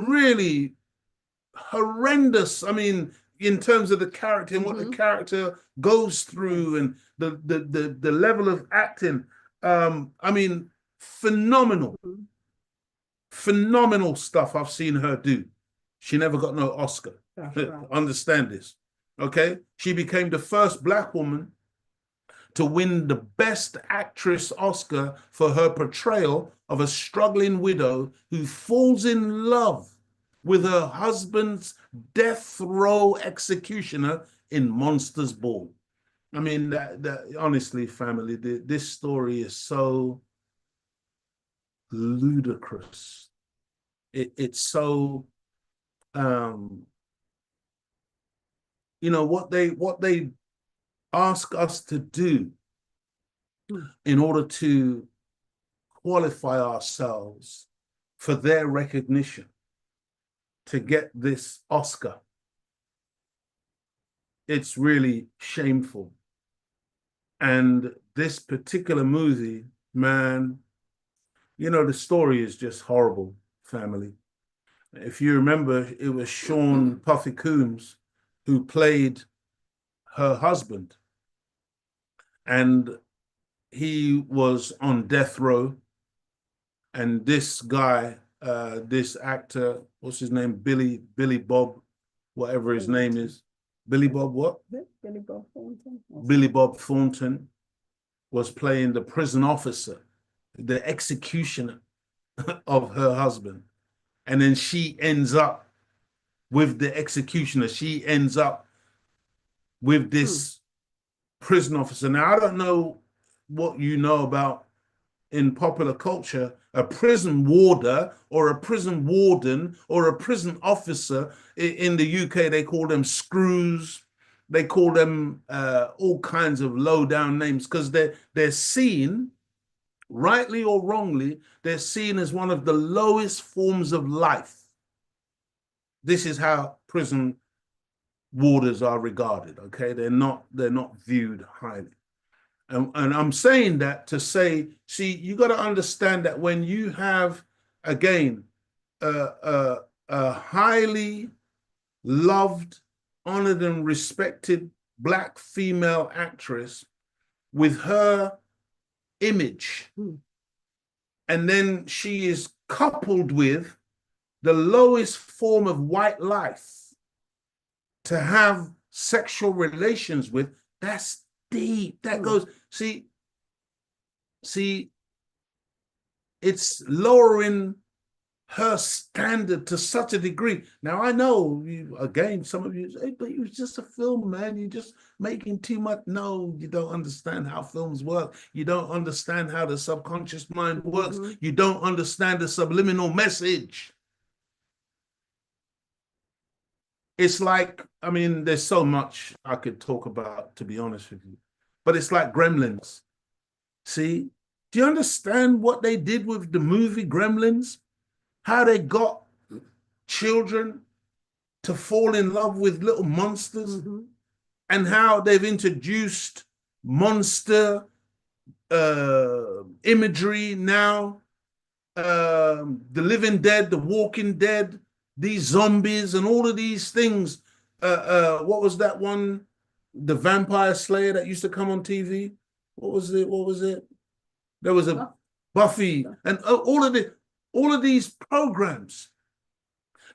really horrendous, I mean, in terms of the character and what the character goes through and the level of acting. I mean, phenomenal stuff I've seen her do. She never got no Oscar. Right. Understand this, okay? She became the first black woman to win the Best Actress Oscar for her portrayal of a struggling widow who falls in love with her husband's death row executioner in Monsters Ball. I mean, honestly, family, this story is so ludicrous. It's so, you know, what they ask us to do in order to qualify ourselves for their recognition, to get this Oscar. It's really shameful. And this particular movie, man, you know, the story is just horrible, family. If you remember, it was Sean Puffy Combs who played her husband. And he was on death row. And this guy, this actor, what's his name? Billy Bob, whatever his name is. Billy Bob what? Billy Bob Thornton. Billy Bob Thornton was playing the prison officer, the executioner of her husband. And then she ends up with the executioner. She ends up with this prison officer. Now, I don't know what you know about in popular culture, a prison warder or a prison warden or a prison officer. In the UK, they call them screws. They call them all kinds of low-down names because they're seen, rightly or wrongly, they're seen as one of the lowest forms of life. This is how prison warders are regarded, okay? They're not viewed highly. And I'm saying that to say, see, you got to understand that when you have, again, a highly loved, honored, and respected Black female actress with her image, and then she is coupled with the lowest form of white life to have sexual relations with, that's deep. That goes, see, it's lowering her standard to such a degree. Now, I know, again, some of you say, but it was just a film, man. You're just making too much. No, you don't understand how films work. You don't understand how the subconscious mind works. You don't understand the subliminal message. It's like, I mean, there's so much I could talk about, to be honest with you, but it's like Gremlins. See, do you understand what they did with the movie Gremlins? How they got children to fall in love with little monsters, and how they've introduced monster imagery now, the Living Dead, the Walking Dead, these zombies and all of these things. What was that one? The Vampire Slayer that used to come on TV? What was it? There was a Buffy, and all of these programs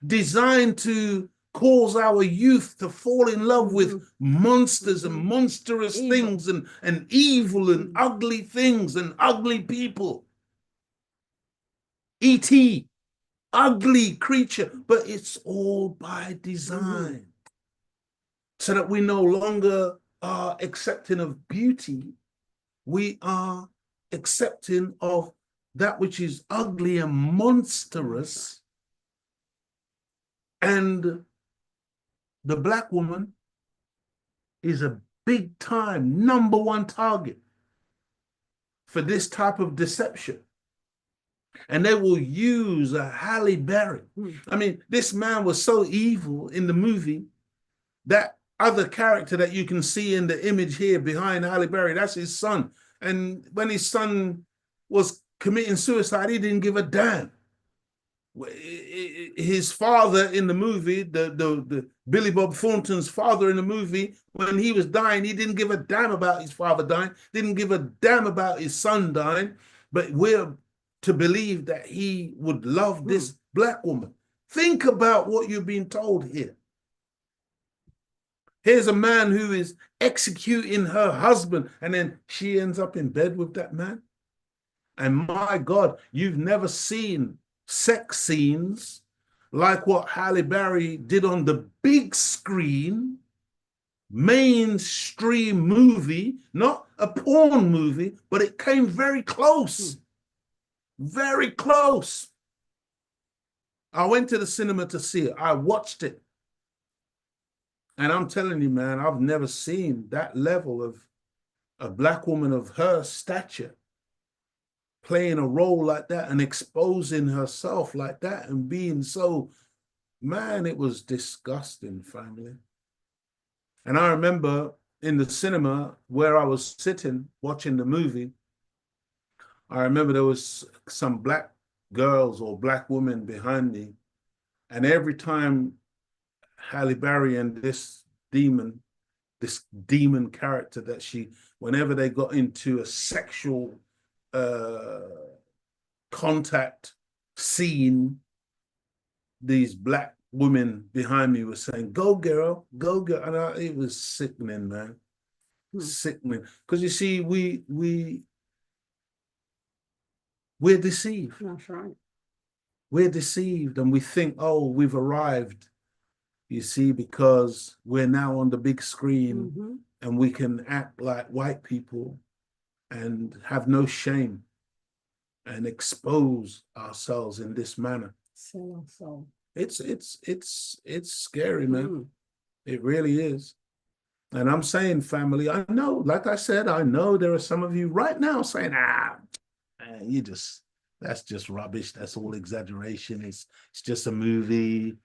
designed to cause our youth to fall in love with monsters and monstrous things and evil and ugly things and ugly people. E.T., ugly creature, but it's all by design. so that we no longer are accepting of beauty. We are accepting of that which is ugly and monstrous. And the black woman is a big time #1 target for this type of deception. And they will use a Halle Berry. I mean, this man was so evil in the movie. That other character that you can see in the image here behind Halle Berry, that's his son. And when his son was committing suicide, he didn't give a damn. His father in the movie, the Billy Bob Thornton's father in the movie, when he was dying, he didn't give a damn about his father dying, didn't give a damn about his son dying, but we're to believe that he would love this black woman. Think about what you've been told here. Here's a man who is executing her husband, and then she ends up in bed with that man. And my God, you've never seen sex scenes like what Halle Berry did on the big screen, mainstream movie, not a porn movie, but it came very close. Very close. I went to the cinema to see it. I watched it. And I'm telling you, man, I've never seen that level of a black woman of her stature playing a role like that and exposing herself like that and being so, man, it was disgusting, family. And I remember in the cinema where I was sitting watching the movie, I remember there was some black girls or black women behind me. And every time Halle Berry and this demon character that whenever they got into a sexual contact scene, these black women behind me were saying, "Go girl, go girl." And it was sickening, man. Sickening. Because you see, we're deceived. That's right. We're deceived and we think, oh, we've arrived, you see, because we're now on the big screen and we can act like white people and have no shame and expose ourselves in this manner. So. It's scary, man. It really is. And I'm saying, family, I know, like I said, I know there are some of you right now saying, that's just rubbish. That's all exaggeration. It's just a movie.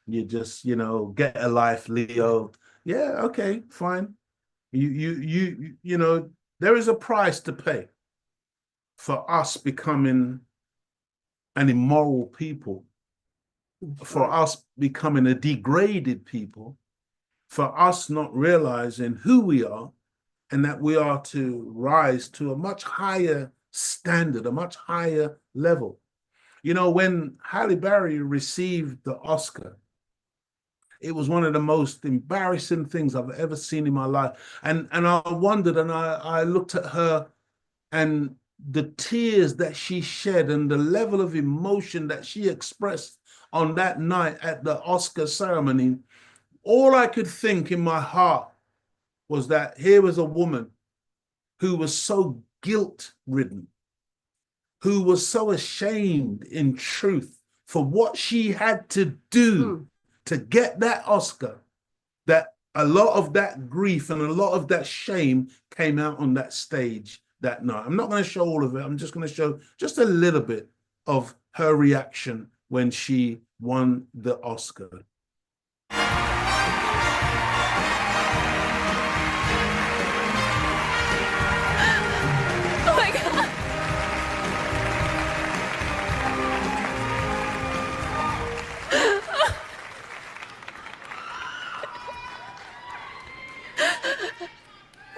You just, get a life, Leo. Yeah, okay, fine. You know, there is a price to pay for us becoming an immoral people, for us becoming a degraded people, for us not realizing who we are and that we are to rise to a much higher standard, a much higher level. You know, when Halle Berry received the Oscar, it was one of the most embarrassing things I've ever seen in my life. And I wondered, and I looked at her, and the tears that she shed and the level of emotion that she expressed on that night at the Oscar ceremony, all I could think in my heart was that here was a woman who was so guilt-ridden, who was so ashamed in truth for what she had to do to get that Oscar, that a lot of that grief and a lot of that shame came out on that stage that night. I'm not going to show all of it. I'm just going to show just a little bit of her reaction when she won the Oscar.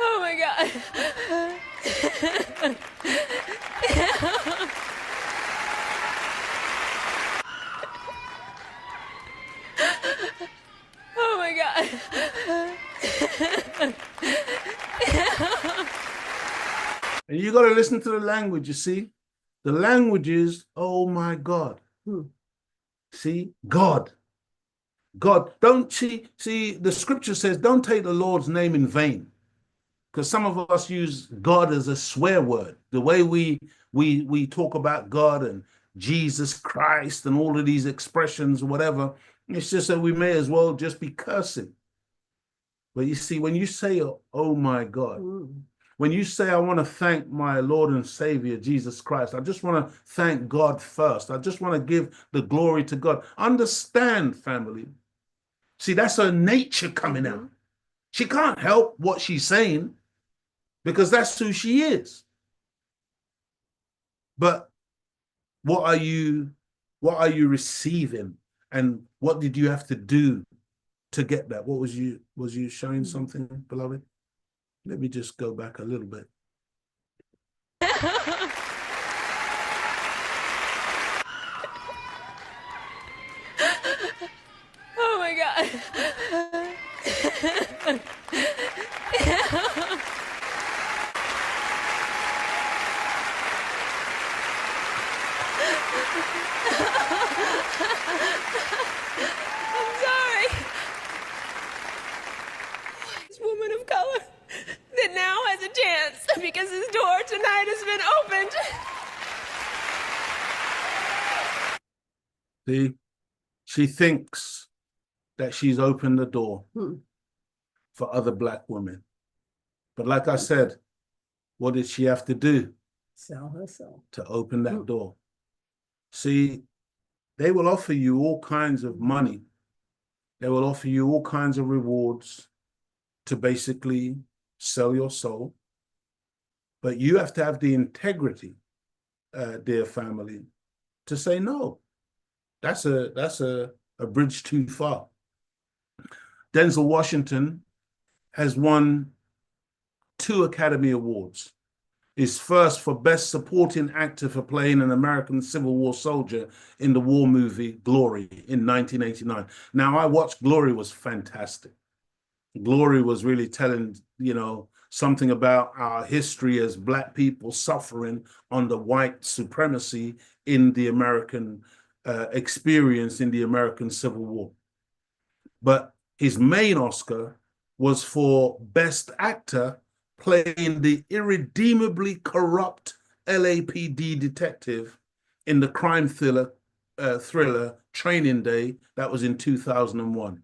Oh my God. And you got to listen to the language, you see? The language is, oh my God. See? God. God, don't see the scripture says, don't take the Lord's name in vain. Because some of us use God as a swear word. The way we talk about God and Jesus Christ and all of these expressions, whatever, it's just that we may as well just be cursing. But you see, when you say, oh my God, when you say, I want to thank my Lord and Savior, Jesus Christ, I just want to thank God first. I just want to give the glory to God. Understand, family. See, that's her nature coming out. She can't help what she's saying because that's who she is. But what are you receiving? And what did you have to do to get that? Was you showing something, beloved? Let me just go back a little bit. Oh my God. I'm sorry. This woman of color that now has a chance because his door tonight has been opened. See, she thinks that she's opened the door for other Black women. But like I said, what did she have to do? Sell herself. To open that door. See, they will offer you all kinds of money. They will offer you all kinds of rewards to basically sell your soul. But you have to have the integrity, dear family, to say no. That's a bridge too far. Denzel Washington has won 2 Academy Awards. His first for Best Supporting Actor for playing an American Civil War soldier in the war movie Glory in 1989. Now, I watched Glory, was fantastic. Glory was really telling, something about our history as Black people suffering under white supremacy in the American experience in the American Civil War. But his main Oscar was for Best Actor, playing the irredeemably corrupt LAPD detective in the crime thriller Training Day that was in 2001.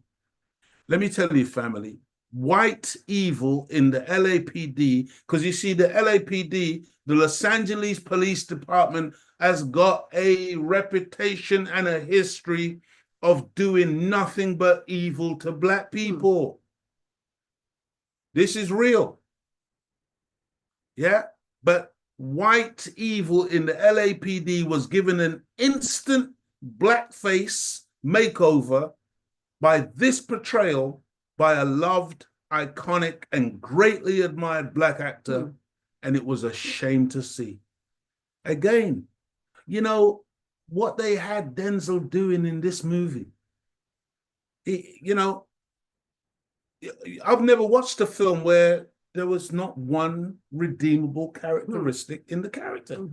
Let me tell you, family, white evil in the LAPD, because you see the LAPD, the Los Angeles Police Department, has got a reputation and a history of doing nothing but evil to Black people. This is real. Yeah, but white evil in the LAPD was given an instant blackface makeover by this portrayal by a loved, iconic, and greatly admired Black actor, and it was a shame to see. Again, what they had Denzel doing in this movie. I've never watched a film where there was not one redeemable characteristic in the character.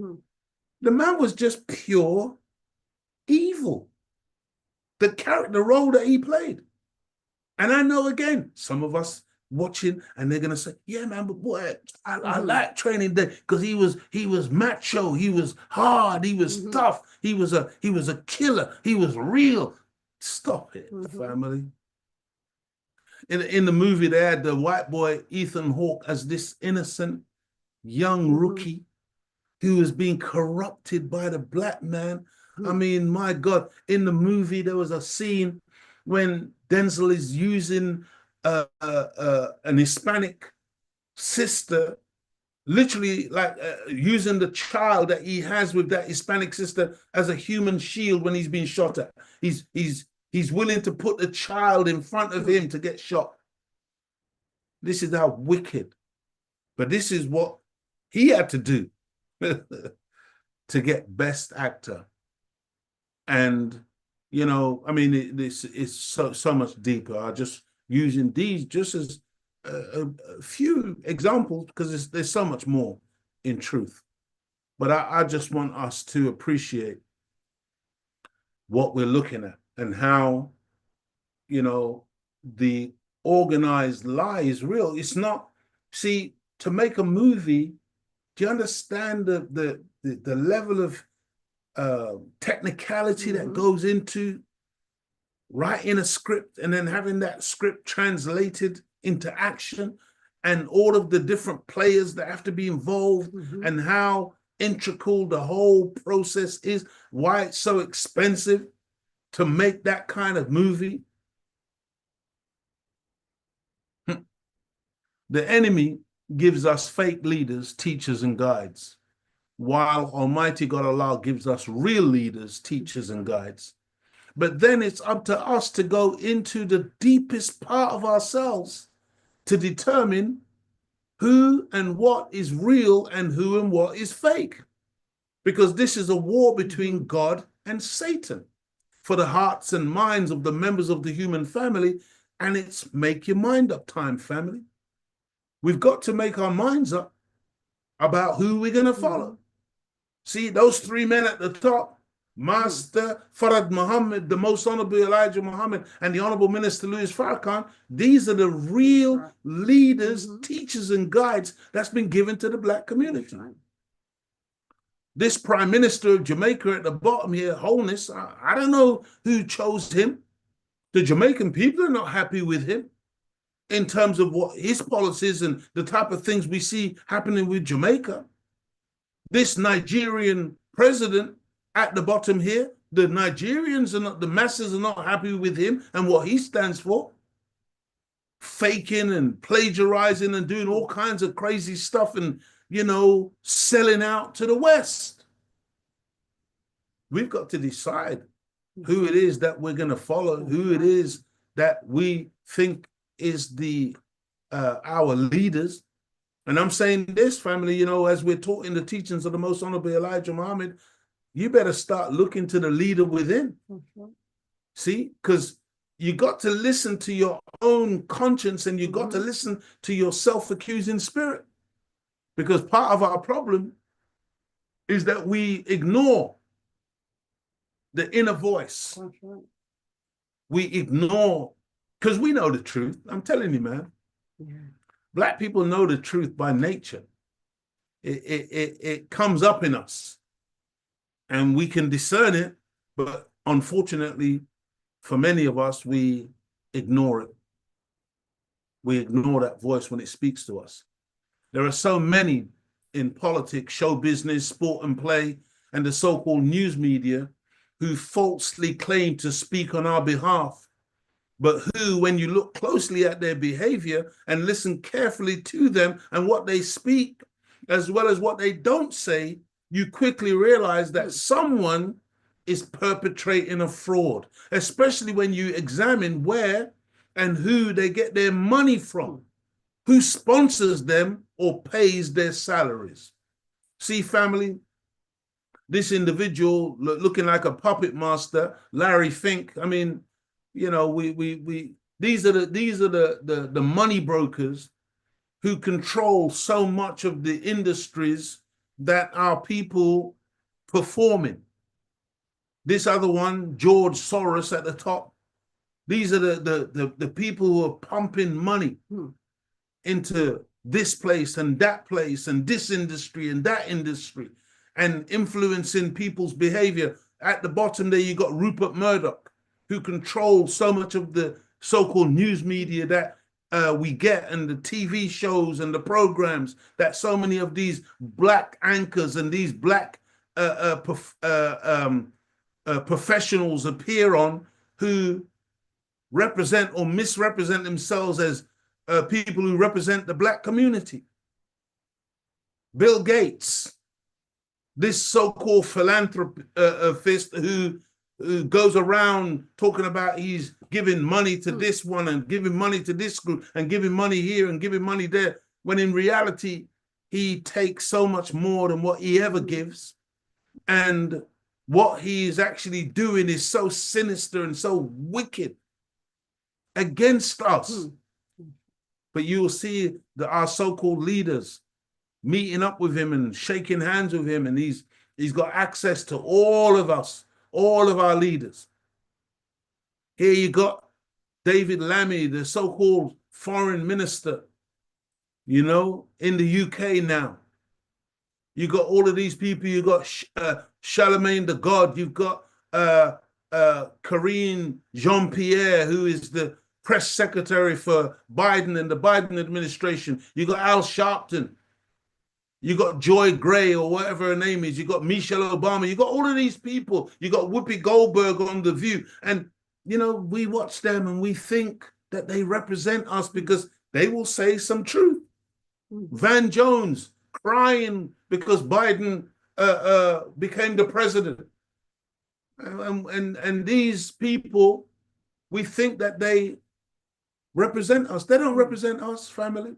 The man was just pure evil. The role that he played. And I know, again, some of us watching and they're gonna say, yeah, man, but boy, I like Training Day because he was macho, he was hard, he was tough, he was a killer, he was real. Stop it, family. In the movie, they had the white boy Ethan Hawke as this innocent young rookie who was being corrupted by the Black man. I mean, my God, in the movie, there was a scene when Denzel is using an Hispanic sister, literally like using the child that he has with that Hispanic sister as a human shield when he's being shot at. He's willing to put the child in front of him to get shot. This is how wicked. But this is what he had to do to get Best Actor. And, I mean, this is so much deeper. I just using these just as a few examples because there's so much more in truth. But I just want us to appreciate what we're looking at and how the organized lie is real. It's not. See, to make a movie, do you understand the level of technicality that goes into writing a script and then having that script translated into action, and all of the different players that have to be involved, and how integral the whole process is, why it's so expensive to make that kind of movie? The enemy gives us fake leaders, teachers, and guides, while Almighty God Allah gives us real leaders, teachers, and guides. But then it's up to us to go into the deepest part of ourselves to determine who and what is real and who and what is fake. Because this is a war between God and Satan for the hearts and minds of the members of the human family. And it's make your mind up time, family. We've got to make our minds up about who we're going to follow. See, those three men at the top, Master Farad Muhammad, the Most Honorable Elijah Muhammad, and the Honorable Minister Louis Farrakhan, these are the real leaders, teachers, and guides that's been given to the Black community. This Prime Minister of Jamaica at the bottom here, Holness, I don't know who chose him. The Jamaican people are not happy with him in terms of what his policies and the type of things we see happening with Jamaica. This Nigerian president at the bottom here, the Nigerians are not, the masses are not happy with him and what he stands for. Faking and plagiarizing and doing all kinds of crazy stuff and, selling out to the West. We've got to decide who it is that we're going to follow, who it is that we think is our leaders. And I'm saying this, family, as we're taught in the teachings of the Most Honorable Elijah Muhammad, you better start looking to the leader within. See, because you got to listen to your own conscience and you got to listen to your self-accusing spirit. Because part of our problem is that we ignore the inner voice. We ignore, because we know the truth. I'm telling you, man. Black people know the truth by nature. It comes up in us and we can discern it, but unfortunately, for many of us, we ignore it. We ignore that voice when it speaks to us. There are so many in politics, show business, sport and play, and the so-called news media who falsely claim to speak on our behalf, but who, when you look closely at their behavior and listen carefully to them and what they speak, as well as what they don't say, you quickly realize that someone is perpetrating a fraud, especially when you examine where and who they get their money from, who sponsors them or pays their salaries. See, family, this individual looking like a puppet master, Larry Fink, I mean, these are the money brokers who control so much of the industries that our people perform in. This other one, George Soros at the top, these are the people who are pumping money into this place and this industry and that industry and influencing people's behavior. At the bottom there, you got Rupert Murdoch, who controls so much of the so-called news media that we get, and the TV shows and the programs that so many of these black anchors and these black professionals appear on, who represent or misrepresent themselves as people who represent the black community. Bill Gates, this so-called philanthropist who goes around talking about he's giving money to this one and giving money to this group and giving money here and giving money there, when in reality, he takes so much more than what he ever gives. And what he is actually doing is so sinister and so wicked against us. But you will see that our so-called leaders meeting up with him and shaking hands with him, and he's got access to all of us, all of our leaders. Here you got David Lammy, the so-called foreign minister, you know, in the UK now. You got all of these people. You got Charlemagne the God. You've got Karine Jean-Pierre, who is the press secretary for Biden and the Biden administration. You got Al Sharpton. You got Joy Gray or whatever her name is. You got Michelle Obama. You got all of these people. You got Whoopi Goldberg on The View. And, you know, we watch them and we think that they represent us because they will say some truth. Van Jones crying because Biden became the president. And these people, we think that they represent us. They don't represent us, family.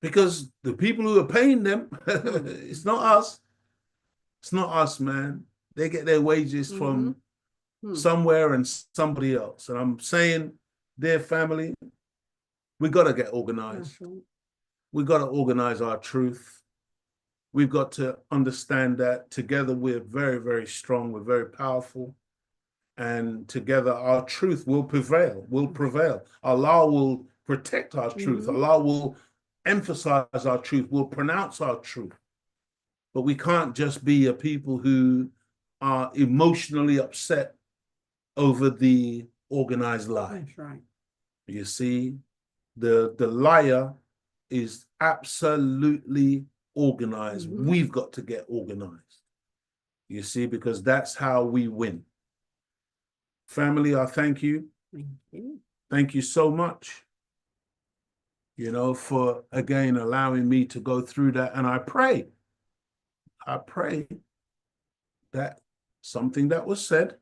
Because the people who are paying them, it's not us. It's not us, man. They get their wages from somewhere and somebody else. And I'm saying, dear family, we got to get organized. We got to organize our truth. We've got to understand that together we're very, very strong. We're very powerful. And together our truth will prevail, Allah will protect our truth. Allah will emphasize our truth, will pronounce our truth. But we can't just be a people who are emotionally upset over the organized lie. That's right. You see, the liar is absolutely organized. We've got to get organized. You see, because that's how we win. Family, I thank you. Thank you. Thank you so much, you know, for, again, allowing me to go through that. And I pray that something that was said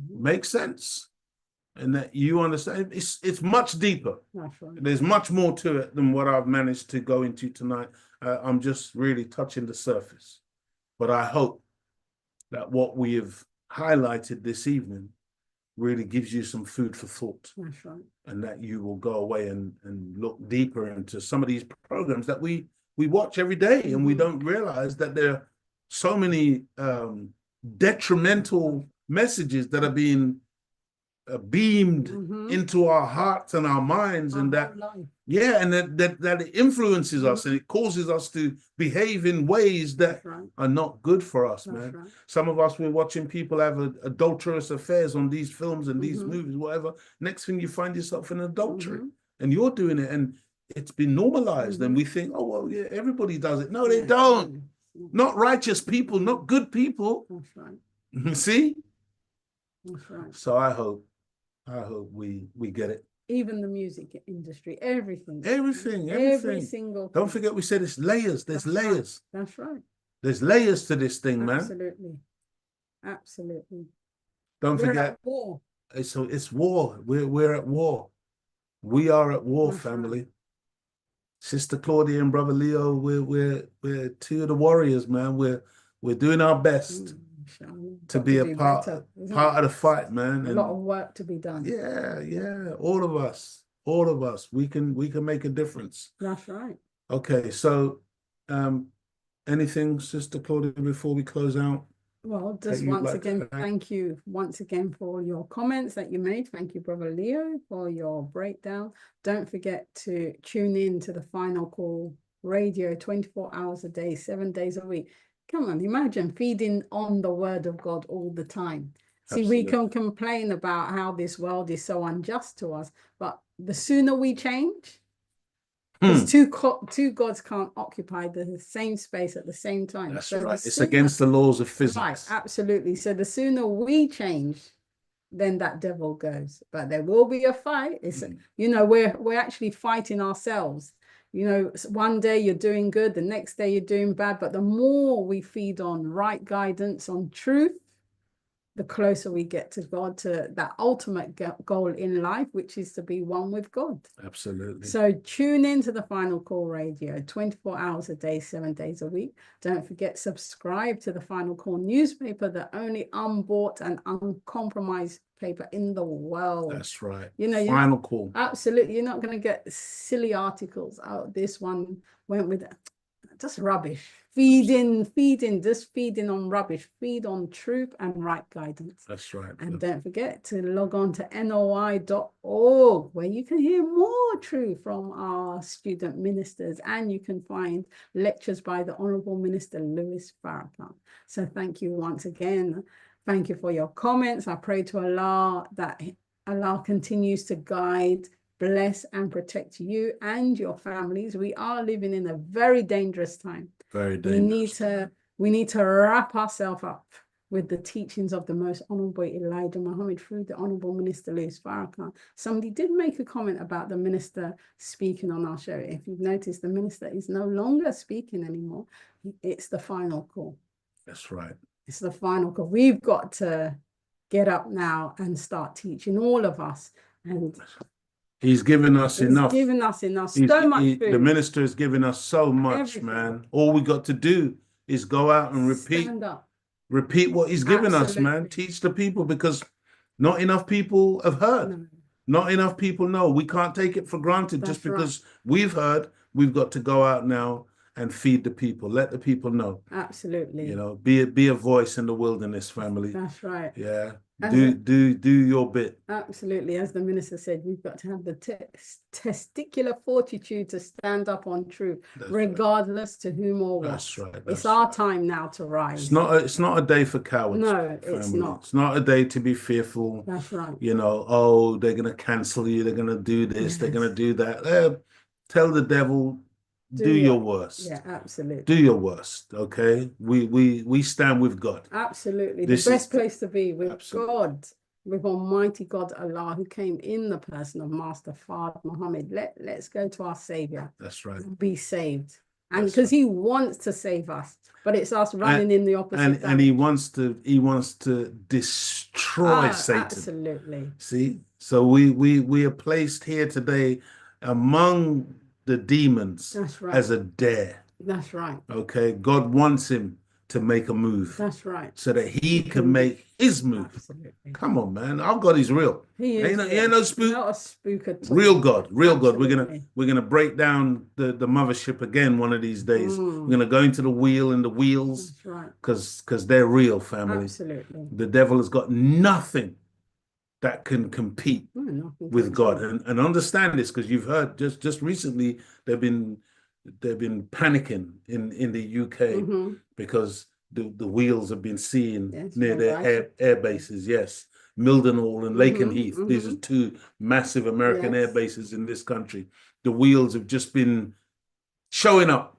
makes sense and that you understand. It's much deeper. That's right. There's much more to it than what I've managed to go into tonight. I'm just really touching the surface. But I hope that what we have highlighted this evening really gives you some food for thought. That's right. And that you will go away and look deeper into some of these programs that we watch every day, and we don't realize that there are so many detrimental messages that are being beamed into our hearts and our minds, and that and that it influences us and it causes us to behave in ways that are not good for us. That's man. Some of us, we're watching people have adulterous affairs on these films and these movies, whatever. Next thing you find yourself in adultery and you're doing it, and it's been normalized, and we think, oh well, yeah, everybody does it. No, they don't. Not righteous people, not good people. That's right. See? That's right. So I hope we get it. Even the music industry, everything. Every single thing. Don't forget, we said it's layers. There's layers. Right. That's right. There's layers to this thing, man. Absolutely. Don't We're forget. at war. It's war. We're at war. We are at war, that's family. Right. Sister Claudia and Brother Leo, we're two of the warriors, man. We're doing our best to be a part of the fight, man. A lot of work to be done. Yeah. All of us. We can make a difference. That's right. Okay, so anything, Sister Claudia, before we close out? Well, just once again, thank you once again for your comments that you made. Thank you, Brother Leo, for your breakdown. Don't forget to tune in to the Final Call Radio 24 hours a day, 7 days a week. Come on, imagine feeding on the word of God all the time. See, we can complain about how this world is so unjust to us, but the sooner we change, because two gods can't occupy the same space at the same time. That's so right. It's against the laws of physics. Right, absolutely. So the sooner we change, then that devil goes. But there will be a fight. It's you know, we're actually fighting ourselves. You know, one day you're doing good, the next day you're doing bad. But the more we feed on right guidance, on truth, the closer we get to God, to that ultimate goal in life, which is to be one with God. Absolutely. So tune into the Final Call Radio 24 hours a day, 7 days a week. Don't forget, subscribe to the Final Call newspaper, the only unbought and uncompromised paper in the world. That's right. You know, Final Call. Absolutely. You're not going to get silly articles. Oh, this one went with just rubbish. just feeding on rubbish. Feed on truth and right guidance. That's right. And don't forget to log on to noi.org, where you can hear more truth from our student ministers, and you can find lectures by the Honorable Minister Louis Farrakhan. So thank you once again. Thank you for your comments. I pray to Allah that Allah continues to guide, bless, and protect you and your families. We are living in a very dangerous time. Very dangerous. We need to wrap ourselves up with the teachings of the Most Honorable Elijah Muhammad through the Honorable Minister Louis Farrakhan. Somebody did make a comment about the minister speaking on our show. If you've noticed, the minister is no longer speaking anymore. It's the final call. That's right. It's the final call. We've got to get up now and start teaching, all of us. And he's given us enough. He's given us enough. So much food. The minister has given us so much, man. All we got to do is go out and repeat. Stand up. Repeat what he's given us, man. Teach the people, because not enough people have heard. No. Not enough people know. We can't take it for granted. That's just because we've heard. We've got to go out now and feed the people. Let the people know. Absolutely. You know, be a voice in the wilderness, family. That's right. Yeah. Do your bit. Absolutely. As the minister said, we've got to have the testicular fortitude to stand up on truth, regardless to whom or what. That's right. It's our time now to rise. It's not a day for cowards. No, it's not. It's not a day to be fearful. That's right. You know, oh, they're gonna cancel you, they're gonna do this, they're gonna do that. Tell the devil, do your worst. Yeah, absolutely. Do your worst. Okay. We stand with God. Absolutely. The best place to be with God, with Almighty God Allah, who came in the person of Master Fard Muhammad. Let's go to our Savior. That's right. Be saved. And because he wants to save us, but it's us running in the opposite and he wants to destroy Satan. Absolutely. See? So we are placed here today among the demons as a dare. That's right. Okay. God wants him to make a move. That's right. So that he can make his move. Absolutely. Come on, man. Our God is real. He is. He ain't no spook. Not a spook at all. Real God. Real Absolutely. God. We're gonna break down the mothership again one of these days. We're gonna go into the wheel and the wheels. That's right. Because they're real, family. Absolutely. The devil has got nothing that can compete with God. And understand this, because you've heard just recently they've been panicking in the UK because the wheels have been seen near their air bases. Yes. Mildenhall and Lakenheath. These are two massive American air bases in this country. The wheels have just been showing up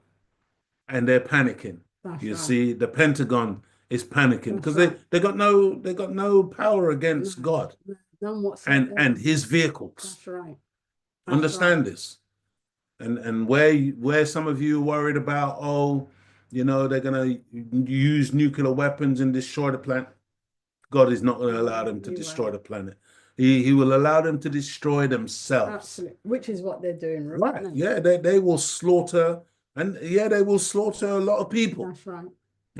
and they're panicking. You see, the Pentagon is panicking because they got no power against God and his vehicles. That's right. Understand this. And where some of you are worried about, oh, you know, they're gonna use nuclear weapons and destroy the planet. God is not going to allow them to destroy the planet. He will allow them to destroy themselves. Absolutely. Which is what they're doing right now. Yeah, they will slaughter, and they will slaughter a lot of people. That's right.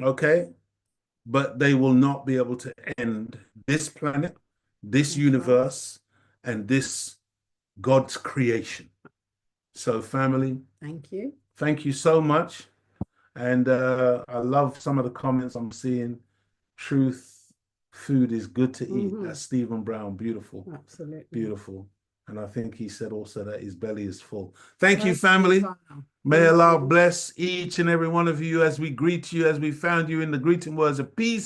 Okay, but they will not be able to end this planet, this universe, and this God's creation. So, family, thank you so much. And I love some of the comments I'm seeing. Truth, food is good to eat. That's Stephen Brown. Beautiful. Absolutely. Beautiful. And I think he said also that his belly is full. Thank you, family. May Allah bless each and every one of you as we greet you, as we found you in the greeting words of peace.